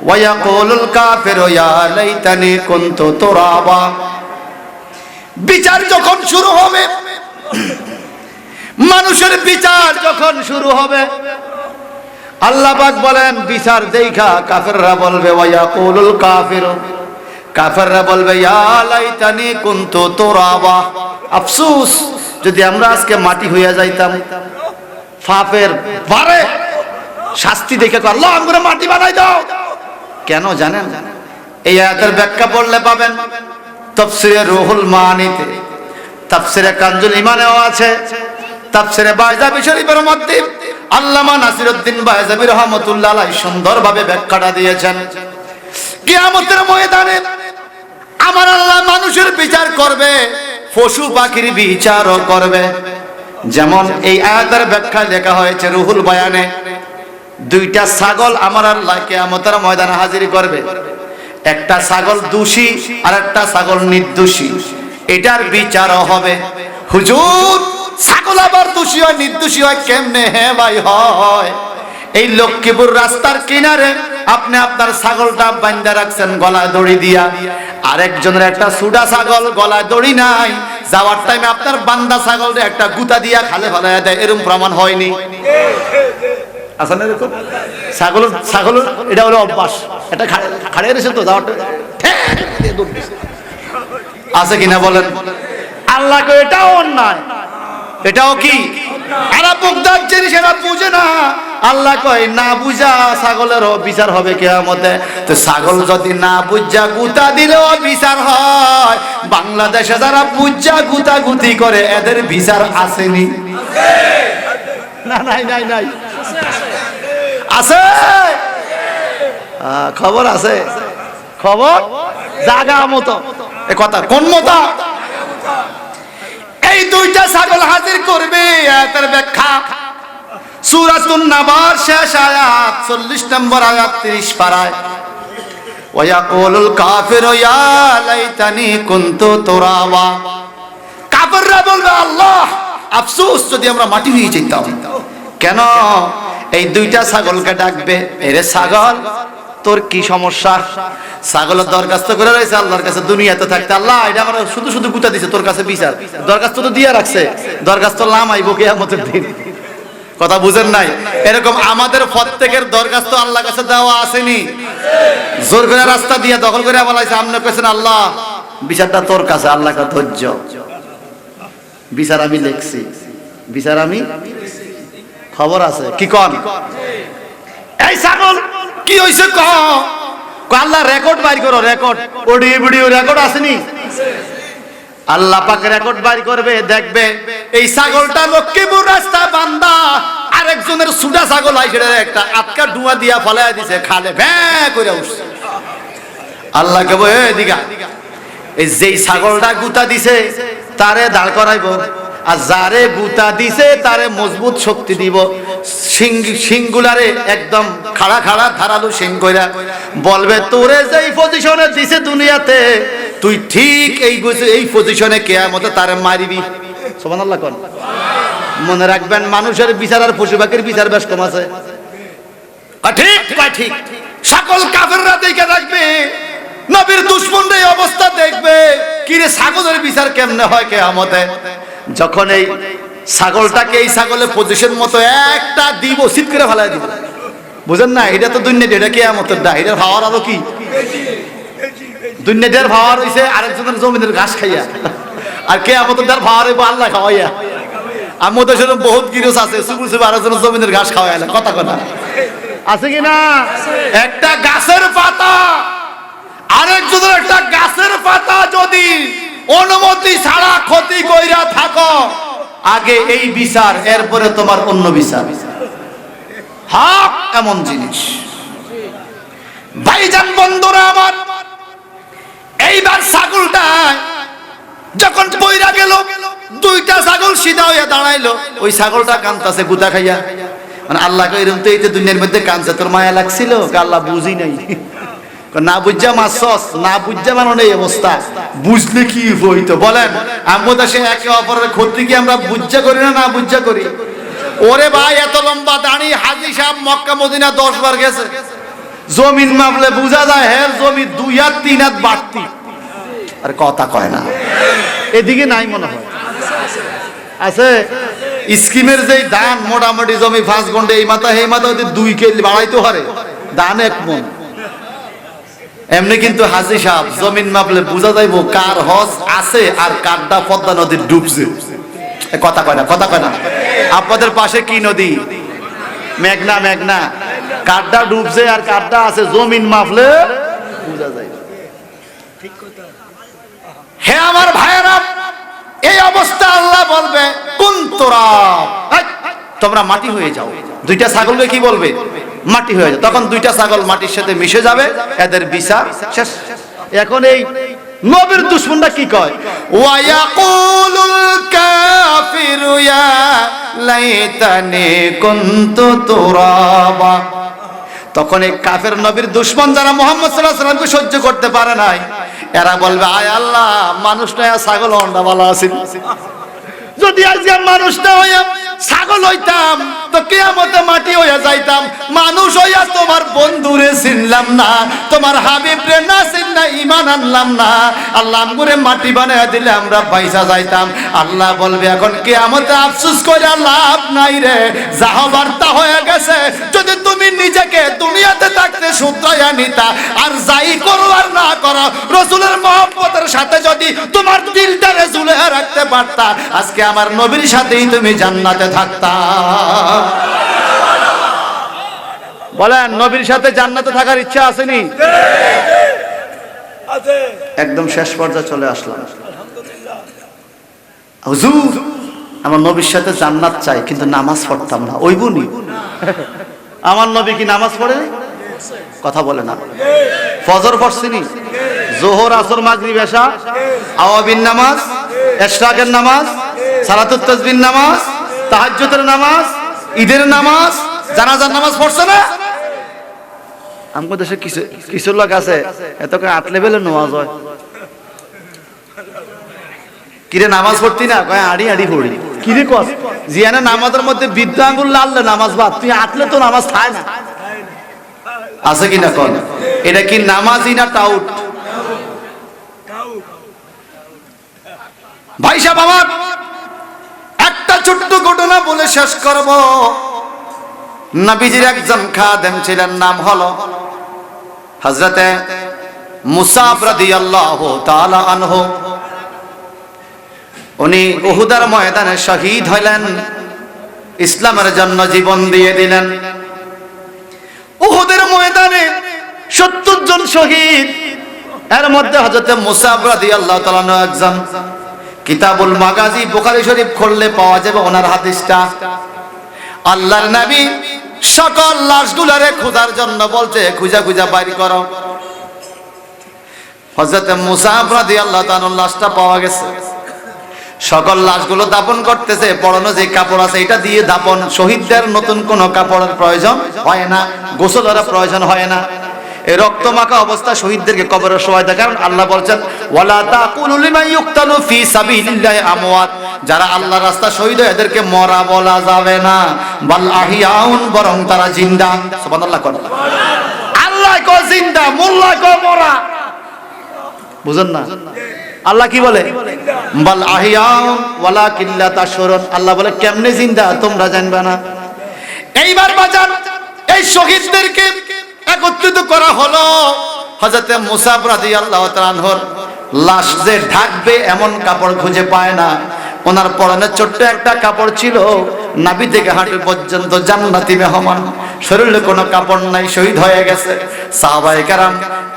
ওয়া ইয়াকুলুল কাফিরু ইয়া লাইতানি কুনতু তুরাবা। বিচার যখন শুরু হবে, মানুষের বিচার যখন শুরু হবে, আল্লাহ পাক বলেন বিচার দেখা কাফেররা বলবে, ওয়া ইয়াকুলুল কাফিরু, কাফেররা বলবে ইয়া লাইতানি কুনতু তুরাবা, আফসোস যদি আমরা আজকে মাটি হইয়া যাইতাম। পাপের বারে শাস্তি দেখে আল্লাহ আমরা মাটি বানাই দাও। কেন জানেন? এই আয়াতের ব্যাখ্যা পড়লে পাবেন তাফসীরে রুহুল মানিতে, তাফসীরে কানজুল ইমানেও আছে, তাফসীরে বাইজাবি শরীফের মধ্যে আল্লামা নাসিরউদ্দিন বাইজাবি রাহমাতুল্লাহ আলাইহি সুন্দরভাবে ব্যাখ্যাটা দিয়েছেন। কিয়ামতের ময়দানে আমার আল্লাহ মানুষের বিচার করবে, পশু পাখির বিচারও করবে। যেমন এই আয়াতের ব্যাখ্যায় লেখা হয়েছে রুহুল বয়ানে, দুইটা ছাগল আমার আল্লাহ কিয়ামতের ময়দানে হাজির করবে। একটা ছাগল দোষী আর একটা ছাগল নির্দোষী, এটার বিচারও হবে। হুজুর, ছাগল আবার দোষী হয় নির্দোষী হয় কেমনে? হে ভাই হয়, এই লক্ষ্মীপুর রাস্তার কিনারে আপনি আপনার ছাগলটা বাঁধা রাখছেন গলায় দড়ি দিয়া, আরেকজনের একটা সুডা ছাগল গলায় দড়ি নাই, যাওয়ার টাইমে আপনার বান্দা ছাগলটা একটা গুতা দিয়া খালে ফেলাইয়া দেয়, এরকম প্রমাণ হয়নি? আচ্ছা না, এরকম ছাগল ছাগল এটা হলো অভ্যাস, এটা খাড়ে রেখে তো যাওয়াটা আছে কিনা বলেন? আল্লাহকে এটাও অন্যায়, এটাও কি এরা বুকদার জিনিস, এরা বুঝে না। আল্লাহ কয় না বুঝা ছাগলেরও বিচার হবে কিয়ামতে। তো ছাগল যদি না বুঝা গুতা দিলেও বিচার হয়, বাংলাদেশে যারা বুঝা গুতা গুতি করে এদের বিচার আসেনি? না, নাই নাই নাই, আছে খবর আছে, খবর জাগা মতো। এ কথা কোন মতো? এই দুইটা ছাগল হাজির করবে। এর ব্যাখ্যা সূরাতুন নাবার শেষ আয়াত 40 নম্বর আয়াত 30 পারায়, ওয়া ইয়াকুলুল কাফিরু ইয়া লাইতানি কুনতু তুরাবা। কাফিররা বলবে আল্লাহ আফসোস যদি আমরা মাটি হয়ে যেতাম। কেন? এই দুইটা ছাগলকে ডাকবে, এরে ছাগল তোর কি সমস্যা? ছাগলের দরখাস্ত করে রয়েছে আল্লাহর কাছে দুনিয়াতে থাকতে, আল্লাহ এটা আমার শুধু শুধু গুতা দিছে, তোর কাছে বিচার। দরখাস্ত তো দিয়া রাখছে, দরখাস্ত লামাইবো কিয়ামতের দিন। কথা বুঝেন নাই? এরকম আমাদের প্রত্যেকের দরখাস্ত আল্লাহর কাছে দেওয়া আসেনি? জোর করে রাস্তা দিয়ে দখল করে বলাইছে, আপনি কইছেন আল্লাহ বিচারটা তোর কাছে। আল্লাহ কা ধৈর্য, বিচার আমি লিখছি, বিচার আমি, খবর আছে। কি কন? এই ছাগল কি হইছে ক? আল্লাহ রেকর্ড বাইর করো, রেকর্ড, অডিও ভিডিও রেকর্ড আসেনি? আল্লাহ পাক রেকর্ড বাইর করবে, দেখবে এই ছাগলটা লক্ষ্মীপুর রাস্তা বান্দা আরেকজনের সুডা ছাগল আইছে, একটা আটকা ডুয়া দিয়া ফলাইয়া দিছে, খালে ভ্যাঁ করে উঠছে। আল্লাহ কে বলে এদিকে, এই যেই ছাগলটা গুতা দিছে তারে দাঁড় করাইবো, আর যারে গুতা দিছে তারে মজবুত শক্তি দিব, সিংগুলারে একদম খাড়া খাড়া ধারালো সিং কইরা বলবে তোরে যেই পজিশনে দিছে দুনিয়াতে তুই ঠিক এই পজিশনে কিয়ামতে তারে মারিবি। সুবহানাল্লাহ কোন। মনে রাখবেন মানুষের বিচার আর পশু পাখির বিচার বেশ কম আছে। ঠিক ঠিক। সকল কাফেররা দেখে রাখবে, নবীর দুশমনদের এই অবস্থা দেখবে, কি রে ছাগলের বিচার কেমনে হয় কিয়ামতে। যখন এই ছাগলটাকে এই ছাগলের পজিশন মতো একটা দিব, সিট করে ফেলাই দিব। বুঝেন না? এটা তো দুনিয়া, এটা কিয়ামতের দা, এটার ভাওয়ার আলো কি? দুনিয়ার ভাওয়ার হইছে আরেকজনের জমিনের ঘাস খাইয়া, আর কিয়ামতের দার ভাওয়ার হইব আল্লাহ খাওয়াইয়া। আমাদের সেরকম বহুত গিরস আছে, সুবু সুবু আরেকজনের জমিনের ঘাস খাওয়াইয়া, কথা কথা আছে কি না? একটা গাছের পাতা আরেকজনের, একটা গাছের পাতা যদি অনুমতি ছাড়া ক্ষতি কইরা থাকো, আগে এই বিচার, এরপরে তোমার অন্য বিচার। হক এমন জিনিস। ভাইজান বন্ধুরা আমার, এইবার ছাগলটা যখন বইরা গেল, দুইটা ছাগল সিধা হইয়া দাঁড়াইলো, ওই ছাগলটা কানতাছে গুতা খাইয়া। মানে আল্লাহ কইরম তো এই যে দুনিয়ার মধ্যে কানছে, তোর মায়া লাগছিল? আল্লাহ বুঝি নাই, না বুঝা মাছস, না বুঝা মানে এই অবস্থা, বুঝলে কি হইতো বলেন? আমরা সে একে অপরের ক্ষতি কি আমরা বুঝা করি না, না বুঝা করি? ওরে ভাই, এত লম্বা দাড়ি হাজী সাহেব মক্কা মদিনা 10 বার গেছে, জমিন মাপলে বুঝা যায় হের জমি 2 হাত 3 হাত বাড়তি। আর কথা কয় না, এদিকে নাই মনে হয় আছে। স্কিমের যে ধান মোটামুটি জমি 5 ঘন্টা এই মাথা এই মাথা 2 কেজি বাড়াইতে পারে, ধান 1 মণ। এমনি কিন্তু হাজী সাহেব জমিন মাপলে বুঝা যাইব কার হজ আছে আর কারটা পদ্মা নদীর ডুবছে। কথা কয় না, কথা কয় না। আপনাদের পাশে কি নদী? মেঘনা। মেঘনা। কারটা ডুবছে আর কারটা আছে, জমিন মাপলে বুঝা যায়। হে আমার ভাইয়েরা, এই অবস্থা আল্লাহ বলবে কুন তুরাব, তোমরা মাটি হয়ে যাও। দুইটা ছাগলকে কি বলবে? মাটি হয়ে যাও। তখন দুইটা ছাগল মাটির সাথে মিশে যাবে, এদের বিচার শেষ। এখন এই নবীর দুশমনরা কি কয়? ওয়া ইয়াকুলুল কাফিরু ইয়া লাইতানি কুনতু তুরাবা। তখন এই কাফের নবীর দুশমন যারা মুহাম্মদ সাল্লাল্লাহু আলাইহি ওয়াসাল্লামকে সহ্য করতে পারে নাই, এরা বলবে আয় আল্লাহ, মানুষ নয় ছাগল হন্ডা ভালো আছিল। যদি আজকে মানুষ না হইয়া ছাগল হইতাম তো কিয়ামতে মাটি হইয়া যাইতাম। মানুষ হইয়া তোমার বন্ধুরে চিনলাম না, তোমার হাবিবরে না চিননা ঈমান আনলাম না। আল্লাহ আমগুরে মাটি বানায়া দিলে আমরা পয়সা যাইতাম। আল্লাহ বলবে এখন কিয়ামতে আফসোস কইরা লাভ নাই রে, যা হবার তা হয়ে গেছে। যদি তুমি নিজেকে দুনিয়াতে থাকতে শুধরাইয়া নিতা, আর যাই করো আর না করো রাসূলের মহব্বতের সাথে যদি তোমার দিলটারে ঝুলিয়ে রাখতে পারতা, আজকে আমার নবীর সাথেই তুমি জান্নাতে থাকতা। বলেন, নবীর সাথে জান্নাতে থাকার ইচ্ছা আসেনি? একদম শেষ পর্যায়ে চলে আসলাম। হুজুর, আমার নবীর সাথে জান্নাত চাই, কিন্তু নামাজ পড়তাম না। ওই বুনি আমার নবী কি নামাজ পড়ে? কথা বলে না। ফজর পড়ছিনি, জোহর আসর মাগরিব এশা, আওয়াবিন নামাজ, ইশরাকের নামাজ, সালাতুত তাসবিহ নামাজ, তাহাজ্জুদের নামাজ, ঈদের নামাজ, জানাজার নামাজ পড়ছে না? আমাদের দেশে কিছু লোক আছে এত 8 লেভেলের নামাজ হয়। কিরে নামাজ পড়তি না? কয় আড়ি আড়ি পড়ি। কি রে কস জিয়ানা নামাজের মধ্যে বৃদ্ধ আঙ্গুল লাললে নামাজ বাদ, তুই আটলে তো নামাজ খায় না, আছে কি না কোন? এটা কি নামাজি না টাউট? ভাই সাহেব আমার একটা ছোট্ট ঘটনা বলে শেষ করব। নবীজির একজন খাদেম ছিলেন, নাম হলো হযরতে মুসাব রাদিয়াল্লাহু তাআলা আনহু। উনি উহুদের ময়দানে শহীদ হলেন, ইসলামের জন্য জীবন দিয়ে দিলেন। উহুদের ময়দানে 70 জন শহীদ, এর মধ্যে হযরতে মুসাব রাদিয়াল্লাহু তাআলা আনহু একজন। কিতাবুল মাগাজি বুখারী শরীফ খুললে পাওয়া যাবে ওনার হাদিসটা। আল্লাহর নবী সকল লাশগুলোরে খোঁজার জন্য বলছে, খুঁজা খুঁজা বাইর করো। হযরতে মুসাব রাদিয়াল্লাহু তাআলা লাশটা পাওয়া গেছে, সকল লাশগুলো দাফন করতেছে। পরনে যে কাপড় আছে এটা দিয়ে দাফন। শহীদদের নতুন কোনো কাপড়ের প্রয়োজন হয় না, গোসলের প্রয়োজন হয় না। এই রক্তমাখা অবস্থা শহীদদেরকে কবরে শোয়ায় দেয়, কারণ আল্লাহ বলছেন ওয়ালা তাকুলু লিমান ইউকতালু ফি সাবিলিল্লাহি আমওয়াত, যারা আল্লাহর রাস্তা শহীদ হয় এদেরকে মরা বলা যাবে না, বাল আহিয়াউন, বরং তারা জিন্দা। সুবহানাল্লাহ কোন আল্লাহ কো জিন্দা, মোল্লা কো মরা, বুঝেন না? আল্লাহ কি বলে? বাল আহিয়াউন ওয়ালাকিন লা তাশউরুন। আল্লাহ বলে কেমনে জিন্দা তোমরা জানবে না। এইবার বাজান এই শহীদদেরকে একত্রিত করা হলো। হযরতে মুসাব রাদিয়াল্লাহু তাআলা আনহুর লাশ যে ঢাকবে এমন কাপড় খুঁজে পায় না। ওনার পরনে ছোট্ট একটা কাপড় ছিল, নাভি থেকে হাঁটু পর্যন্ত জান্নাতি মেহমান, শরীরে কোনো কাপড় নাই, শহীদ হয়ে গেছে। সাহাবায়ে কেরাম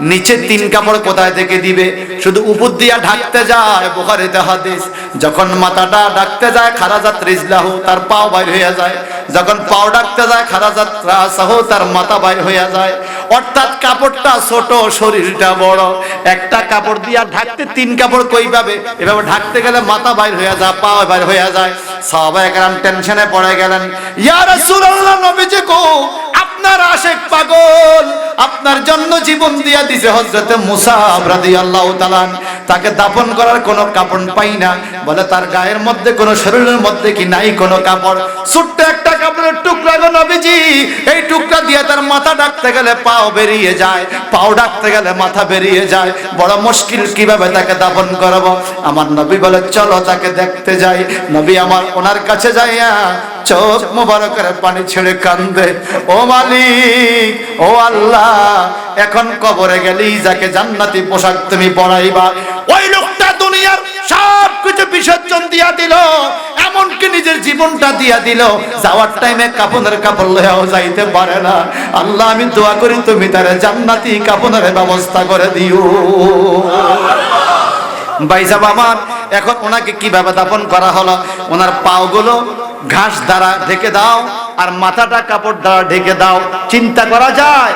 নিচে 3 কাপড় কোথায় থেকে দিবে, শুধু উপর দিয়া ঢাকতে যায়। বুখারীতে হাদিস, যখন মাথাটা ঢাকতে যায় খারাজাত রিজলাহু, তার পাও বাইর হয়ে যায়। যখন পাও ঢাকতে যায় খারাজাত রাসাহু, তার মাথা বাইর হয়ে যায়। অর্থাৎ কাপড়টা ছোট, শরীরটা বড়। একটা কাপড় দিয়া ঢাকতে 3 কাপড় কই পাবে? এভাবে ঢাকতে গেলে মাথা বাইর হয়ে যায়, পা বাইর হয়ে যায়। সাহাবায়ে কেরাম টেনশনে পড়ে গেলেন, ইয়া রাসূলুল্লাহ, নবীজি গো, আপনার আশিক পাগল, আপনার জন্য জীবন দিয়া দিছে হযরতে মুসাব রাদিয়াল্লাহু তাআলা, তাকে দাফন করার কোনো কাপড় পাই না। বলে তার গায়ের মধ্যে কোনো, শরীরের মধ্যে কি নাই কোনো কাপড়? ছোট্ট একটা কাপড়ের টুকরা গো নবীজি, এই টুকরা দিয়ে তার মাথা ঢাকতে গেলে পাও বেরিয়ে যায়, পাও ঢাকতে গেলে মাথা বেরিয়ে যায়। বড় মুশকিল, কিভাবে তাকে দাফন করব? আমার নবী বলে চলো তাকে দেখতে যাই। নবী আমার ওনার কাছে যাইয়া চোখ মুবারকের পানি ছেড়ে কান্দে, ও মালিক, ও আল্লাহ, এখন কবরে গেলেই যাকে জান্নাতি পোশাক তুমি পরাইবা, ওই লোকটা দুনিয়ার সব কিছু বিসর্জন দিয়া দিল, এমনকি নিজের জীবনটা দিয়া দিল, যাওয়ার টাইমে কাফনের কাপড় লইয়াও যাইতে পারে না। আল্লাহ, আমি দোয়া করি তুমি তার জান্নাতি কাফনের ব্যবস্থা করে দিও। ভাইজান আমার, এখন ওনাকে কিভাবে দাফন করা হলো? ওনার পাগুলো ঘাস দ্বারা ঢেকে দাও আর মাথাটা কাপড় দ্বারা ঢেকে দাও। চিন্তা করা যায়,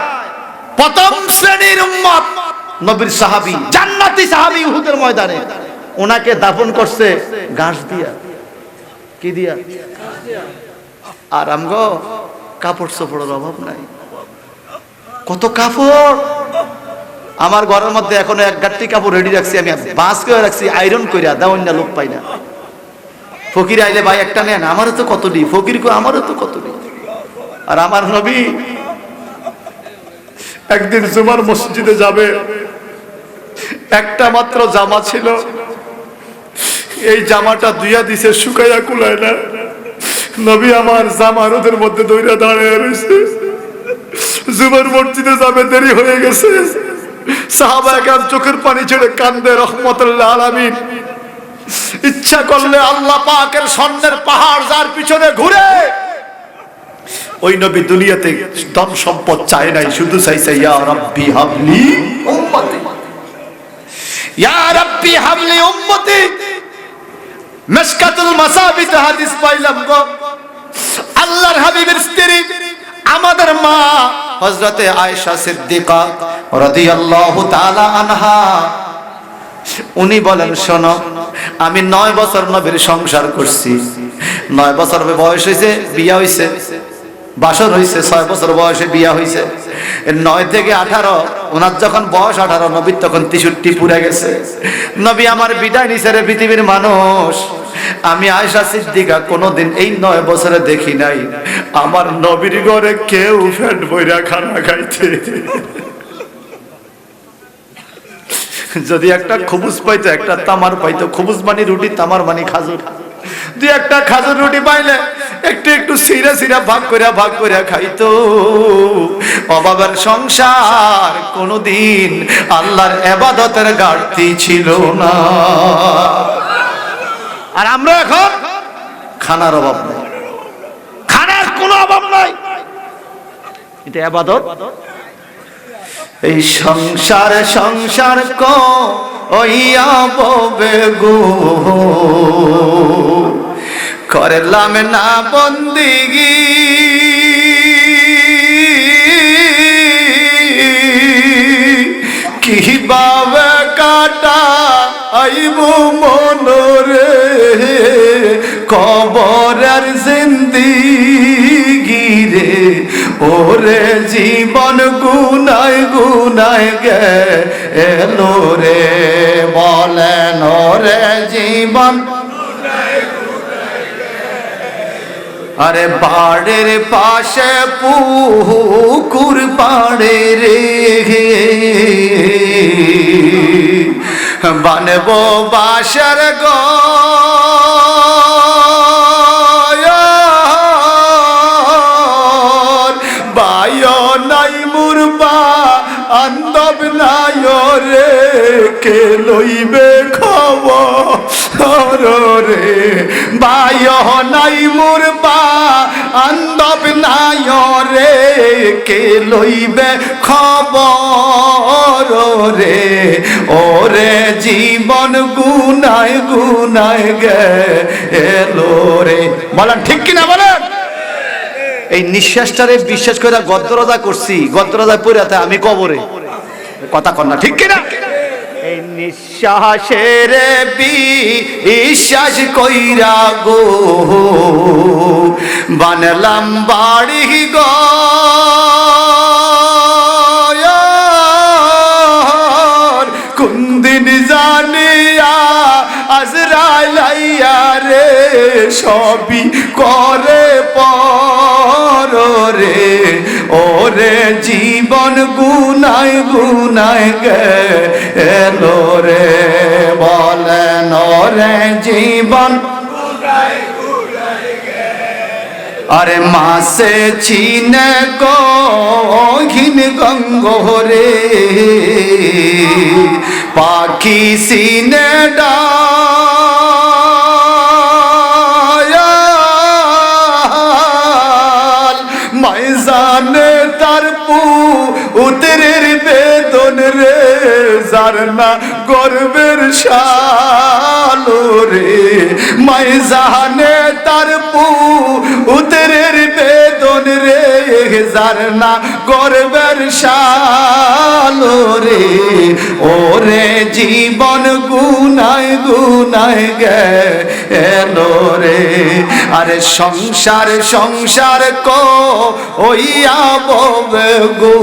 প্রথম শ্রেণীর উম্মত, নবীর সাহাবী, জান্নাতি সাহাবী, উহুদের ময়দানে ওনাকে দাফন করছে ঘাস দিয়া। কি দিয়া? আর আমগো কাপড় চোপড়ের অভাব নাই, কত কাপড়। আমার ঘরের মধ্যে এখনো 1 গাঁট্টি কাপড় রেডি রাখছি, আমি বাস করে রাখছি, আয়রন কইরা দাও, অন্য লোক পাই না। ফকির আইলে ভাই একটা নেন, আমারও তো কত দি, ফকির কো আমারও তো কত দি। আর আমার নবী একদিন জুমার মসজিদে যাবে, একটা মাত্র জামা ছিল, এই জামাটা ধুইয়া দিছে, শুকাইয়া কুলায় না। নবী আমার জামা রোদের মধ্যে দইরা দাঁড়িয়ে রয়েছে। জুমার মসজিদে যাবে, দেরি হয়ে গেছে। সাহাবায়ে কেরাম চোখের পানি ছেড়ে কান্দে, রহমতুল্লাহ আলামিন। ইচ্ছা করলে আল্লাহ পাকের স্বর্ণের পাহাড় যার পিছনে ঘুরে, ওই নবী দুনিয়াতে ধন সম্পদ চায় নাই, শুধু চাইছে ইয়া রাব্বি হাবলি উম্মতি, ইয়া রাব্বি হাবলি উম্মতি। মিশকাতুল মাসাবিতে হাদিস পাইলাম গো, আল্লাহর হাবিবের স্ত্রী, আমাদের মা হযরতে আয়েশা সিদ্দিকা রাদিয়াল্লাহু তাআলা আনহা, উনি বলেন, শোনো, আমি 9 বছর নবীর সংসার করছি। 9 বছর বয়স হয়েছে, বিয়া হয়েছে, বাসর হয়েছে, 6 বছর বয়সে বিয়া হয়েছে। 9 থেকে 18, ওনার যখন বয়স 18, নবীর তখন 63 পুরে গেছে। নবী আমার বিদায় নিছে রে পৃথিবীর মানুষ। আমি আয়েশা সিদ্দিকা কোনোদিন এই 9 বছরে দেখি নাই আমার নবীর ঘরে কেউ পেট ভইরা খানা খাইতে। যদি একটা খুবুজ পাইতো, একটা তামার পাইতো, খুবুজ মানে রুটি, তামার মানে খাজুর, দুই একটা খাজুর রুটি পাইলে একটু একটু সিরা সিরা ভাগ করে খাইতো। অভাবের সংসার, কোনদিন আল্লাহর ইবাদতের ঘাটতি ছিল না। আর আমরা এখন খানার অভাব নাই, খানার কোনো অভাব নাই, এটা ইবাদত। এই সংসার কইয়া ববে গো, করলাম না বন্দিগি, কিভাবে কাটা আইব মনরে কবরের জিন্দিগি রে। ওরে জীবন গুনায় গেলো রে, বলেন ওরে জীবন। আরে বাড়ির পাশে পুকুর পাড়ে রে, বানবো বাসার ঘর, বায়ো নাই মুরবা আন্দব নাই রে, কে লইবে খবর রে। বায়ো নাই মুরবা আন্দব নাই রে, কে লইবে খবর রে। ওরে জীবন গুনায় গেলো রে। বলেন ঠিক কিনা বলেন? এই নিঃশ্বাসটারে বিশ্বাস করে গদ্দরজা করছি, গদ্দরজায় পড়ে আমি কবরে, কথা কন না ঠিক কিনা? এই নিঃশ্বাসের বিশ্বাস কইরা গো বানলাম বাড়ি গো, কোনদিন জানিয়া আজরাইল আইয়া রে, সবই করে পর রে। ওরে জীবন গুনায় গেলো রে, বলেন ওরে জীবন। আরে মাসে চিনে গহীন গঙ্গরে, পাখি সিনে ডাল, মাইজানে তার উতরের বেদন রে, যার না গর্বের শালো রে। মাইজানে তার উতরের বেদন রে, যার না গর্বের শালো রে। ওরে জীবন গুনায় গেলো রে। আরে সংসার কইয়া ববে গো,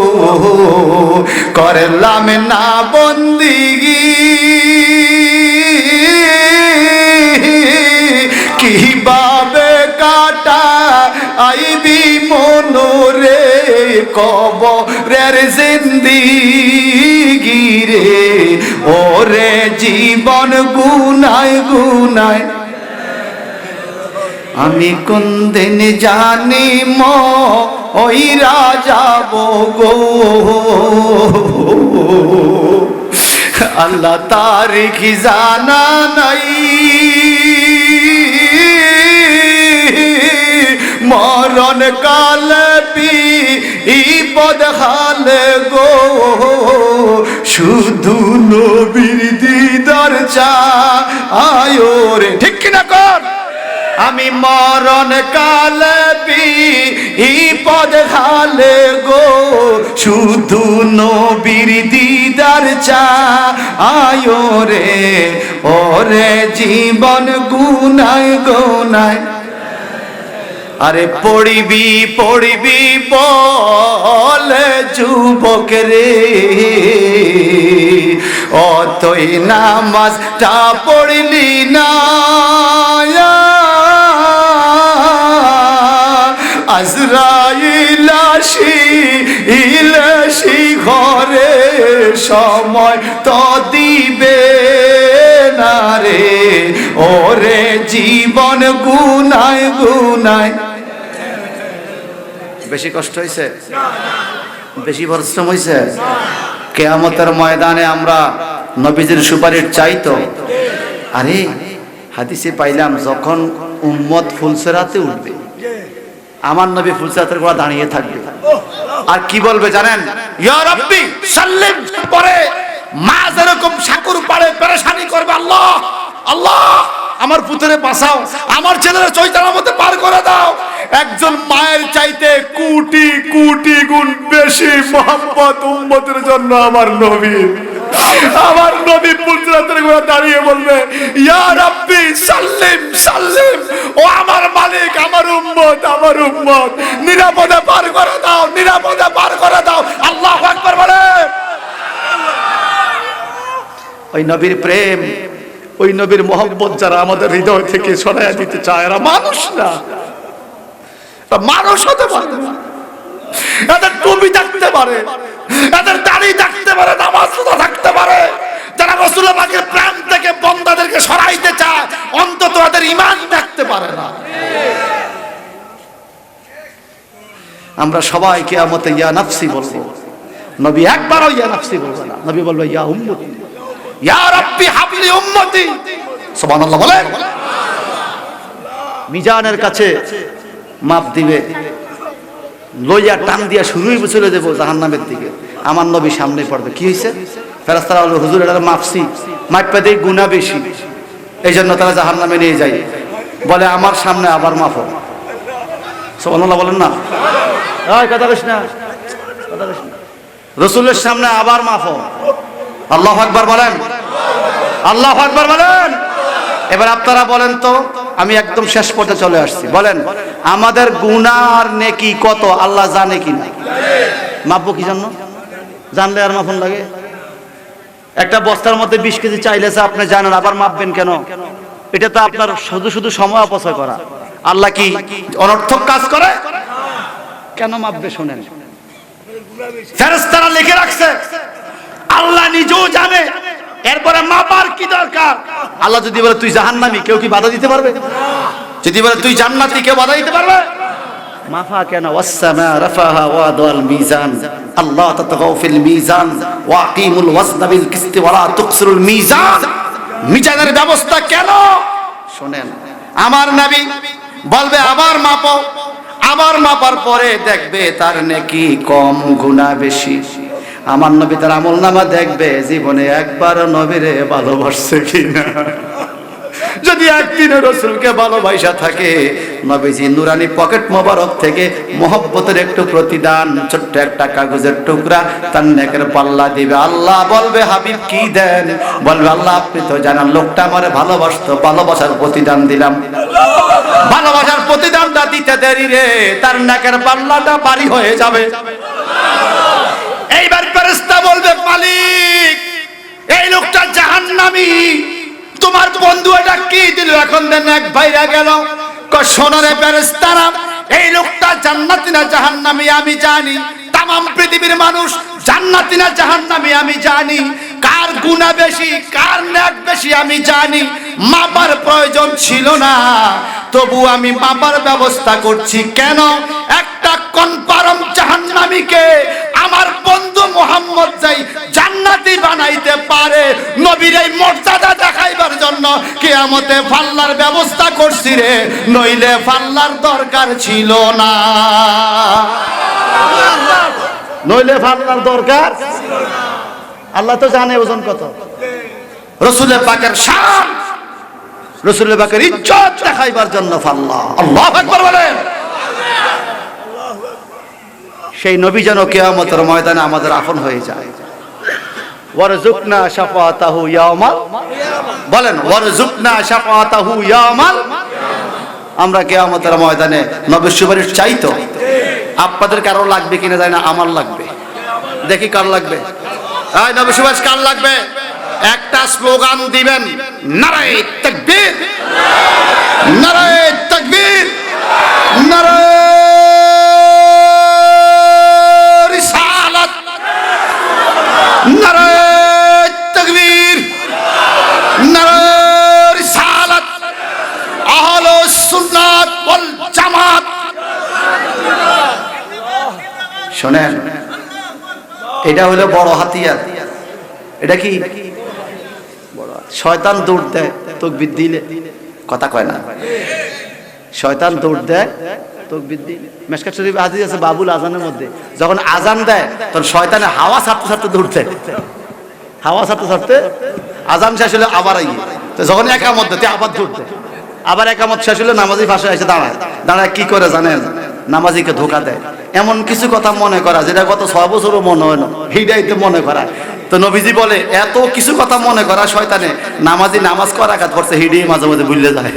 করলাম না বন্দিগি, কিভাবে কাটা আইবি মনরে কবরের জিন্দিগি রে। ওরে জীবন গুনায় আমি কোন দিন জানি মইরা যাব গো, আল্লাহ তারিখ জানা নাই, মরণ কালে বিপদ হালে গো, শুধু নবীর দিদার চায় রে। ঠিক কিনা কর? আমি মরণ কালে বিপদ হালে গো, শুধু নবীর দিদার চায় রে। ওরে জীবন গুনায়। আরে পড়িবি বলে যুবক রে, ও তুই নামাজটা পড়লি না, আজরাইল আসি ঘরে সময় তো দিবে না রে, ওরে জীবন গুনায় গুনায়। বেশি কষ্ট হয়েছে, বেশি পরিশ্রম হয়েছে। কিয়ামতের ময়দানে আমরা নবীজির সুপারিশ চাইতো। আরে হাদিসে পাইলাম যখন উম্মত ফুলসেরাতে উঠবে, আমার নবী ফুলসেরাতের গোড়া দাঁড়িয়ে থাকবে, আর কি বলবে জানেন? ইয়া রাব্বি সাল্লিম, পরে মা যেরকম সাকুর পাড়ে পেরেশানি করবে, আল্লাহ আল্লাহ আমার পুত্রে বাঁচাও, আমার ছেলের চৈতার মধ্যে পার করে দাও। একজন মায়ের চাইতে কোটি কোটি গুণ বেশি মহব্বত উম্মতের জন্য আমার নবী। আমার নবী ফুলসেরাতের গোড়া দাঁড়িয়ে বলবে, ইয়া রাব্বি সাল্লিম সাল্লিম, ও আমার মালিক, আমার উম্মত নিরাপদে পার করে দাও, নিরাপদে পার করে দাও। আল্লাহু আকবার বলে। ওই নবীর প্রেম, ওই নবীর মহব্বত যারা আমাদের হৃদয় থেকে সরাইয়া দিতে চায়, এরা মানুষ না, মানুষ হতে পারে না। এদের টুপি থাকতে পারে, এদের দাড়ি থাকতে পারে, নামাজ রোজা থাকতে পারে, যারা রাসূলুল্লাহ পাকের প্রেম থেকে বান্দাদেরকে সরাইতে চায়, অন্তত এদের ঈমান থাকতে পারে না। আমরা সবাই কিয়ামতে ইয়া নাফসি বলবো, নবী একবারও ইয়া নাফসি বলবে না, নবী বলবে ইয়া উম্মতি, ইয়া রাব্বি হাবলি উম্মতি। সুবহানাল্লাহ বলেন। মিজানের কাছে মাপ দিবে, লইয়া টান দিয়া শুরুই চলে দেবো জাহান্নামের দিকে। আমার নবী সামনে পড়বে, কি হয়েছে? ফেরেশতারা বলবে, হুজুর এটা মাপসি, মাপপা দিয়ে গুনাহ বেশি, এই জন্য তারা জাহান্নামে নিয়ে যায়। বলে আমার সামনে আবার মাপো। সুবহানাল্লাহ বলেন না, কথা কইস না, কথা কইস না। রাসূলের সামনে আবার মাপো। আল্লাহু আকবার বলেন, আল্লাহু আকবার বলেন। এবার আপনারা বলেন তো, আমি একদম শেষ পর্যায়ে চলে আসছি, বলেন আমাদের গুনাহ আর নেকি কত আল্লাহ জানে কি না? মাপবো কি জন্য? জানলে আর মাপন লাগে? একটা বস্তার মধ্যে 20 কেজি চাইলেছে, আপনি জানেন, আবার মাপবেন কেন? এটা তো আপনার শুধু শুধু সময় অপচয় করা। আল্লাহ কি অনর্থক কাজ করে? কেন মাপবে? শোনেন, ফেরেশতারা লিখে রাখছে, আল্লাহ নিজেও জানে, এরপরে মাপার কি দরকার? আল্লাহ যদি বলে তুই জাহান্নামী, কেউ কি বাধা দিতে পারবে? যদি বলে তুই জান্নাতি, কেউ বাধা দিতে পারবে? মাফা কেন? ওয়াসসামা রাফাহা ওয়াদাল মিজান, আল্লাহ তাতগাউ ফিল মিজান ওয়া আকিমুল ওয়াজনা বিল কিসতি ওয়া লা তুকসিরুল মিজান। মিজানের ব্যবস্থা কেন? শুনেন, আমার নবী বলবে আবার মাপো, আবার মাপার পরে দেখবে তার নেকি কম, গুনাহ বেশি। আমার নবী তার আমলনামা দেখবে, জীবনে একবার নবীরে ভালোবাসছে কিনা। যদি একদিনে রাসূলকে ভালোবাসা থাকে, নবীজি নুরানি পকেট মোবারক থেকে মহব্বতের একটু প্রতিদান, ছোট্ট একটা কাগজের টুকরা তার নেকের পাল্লা দিবে। আল্লাহ বলবে, হাবিব কি দেন? বলবে, আল্লাহ আপনি তো জানেন লোকটা আমারে ভালোবাসতো, ভালোবাসার প্রতিদান দিলাম। ভালোবাসার প্রতিদানটা দিতে দেরি রে, তার নেকের পাল্লাটা ভারী হয়ে যাবে। এইবার ফেরেশতা বলবে, মালিক এই লোকটা জাহান্নামী, তোমার বন্ধু এটা কি দিল, এখন দেন এক ভাইরা গেল। শোনরে ফেরেশতারা, এই লোকটা জান্নাতি না জাহান্নামী আমি জানি, তামাম পৃথিবীর মানুষ জান্নাতি না জাহান্নামী আমি জানি, কার গুনাহ বেশি কার নেক বেশি আমি জানি। মাপার প্রয়োজন ছিল না, তবু আমি মাপার ব্যবস্থা করছি। কেন? একটা কনফার্ম জাহান্নামীকে আমার বন্ধু মুহাম্মদ যাই জান্নাতি বানাইতে পারে, নবীর এই মর্যাদা দেখাইবার জন্য কিয়ামতে ফাল্লার ব্যবস্থা করছি রে, নইলে ফাল্লার দরকার ছিল না, নইলে ফাল্লার দরকার ছিল না। আল্লাহ তো জানে ওজন কত। রাসূলের পাকের শান, রাসূলের পাকের ইজ্জত দেখাইবার জন্য ফাল্লা। আল্লাহু আকবার বলেন। সেই নবী যেন কিয়ামতের ময়দানে আমাদের আপন হয়ে যায়। ওয়ারযুকনা শাফাতাহু ইয়াউমাল, বলেন ওয়ারযুকনা শাফাতাহু ইয়াউমাল। আমরা কিয়ামতের ময়দানে নবীর সুপারিশ চাইতো। আপনাদের কারো লাগবে কিনা জানি না, আমার লাগবে। দেখি কার লাগবে। এই নবীর সুপারিশ কার লাগবে? একটা স্লোগান দিবেন, নারায়ে তাকবীর, নারায়ে তাকবীর, নারায়ে রিসালাত, নারায়ে তাকবীর, নারায়ে রিসালাত, আহলুস সুন্নাত ওয়াল জামাত। শোনেন, এটা হলো বড় হাতিয়ার। এটা কি বড়? শয়তান দৌড় দেয় তাকবীর দিলে, কথা কয় না। শয়তান দৌড় দেয় তাকবীর দিলে। মিশকাত শরীফ হাদিস আছে বাবুল আজানের মধ্যে, যখন আজান দেয় তখন শয়তানে হাওয়া ছাড়তে ছাড়তে দৌড় দেয়, হাওয়া ছাড়তে ছাড়তে আজান শেষ হলে আবার আইয়ে, তো যখন একামত দেয় আবার দৌড় দেয়, আবার একামত শেষ হলে নামাজি পাশে এসে দাঁড়ায়, দাঁড়ায় কি করে জানেন? নামাজিকে ধোকা দেয়, এমন কিছু কথা মনে করা যেটা গত 6 বছরও মনে হয় না, সেইটাই তো মনে করা। তো নবীজি বলে এত কিছু কথা মনে করা শয়তানে, নামাজি নামাজ করা কাজ করছে হিডি মাঝে মাঝে ভুলে যায়।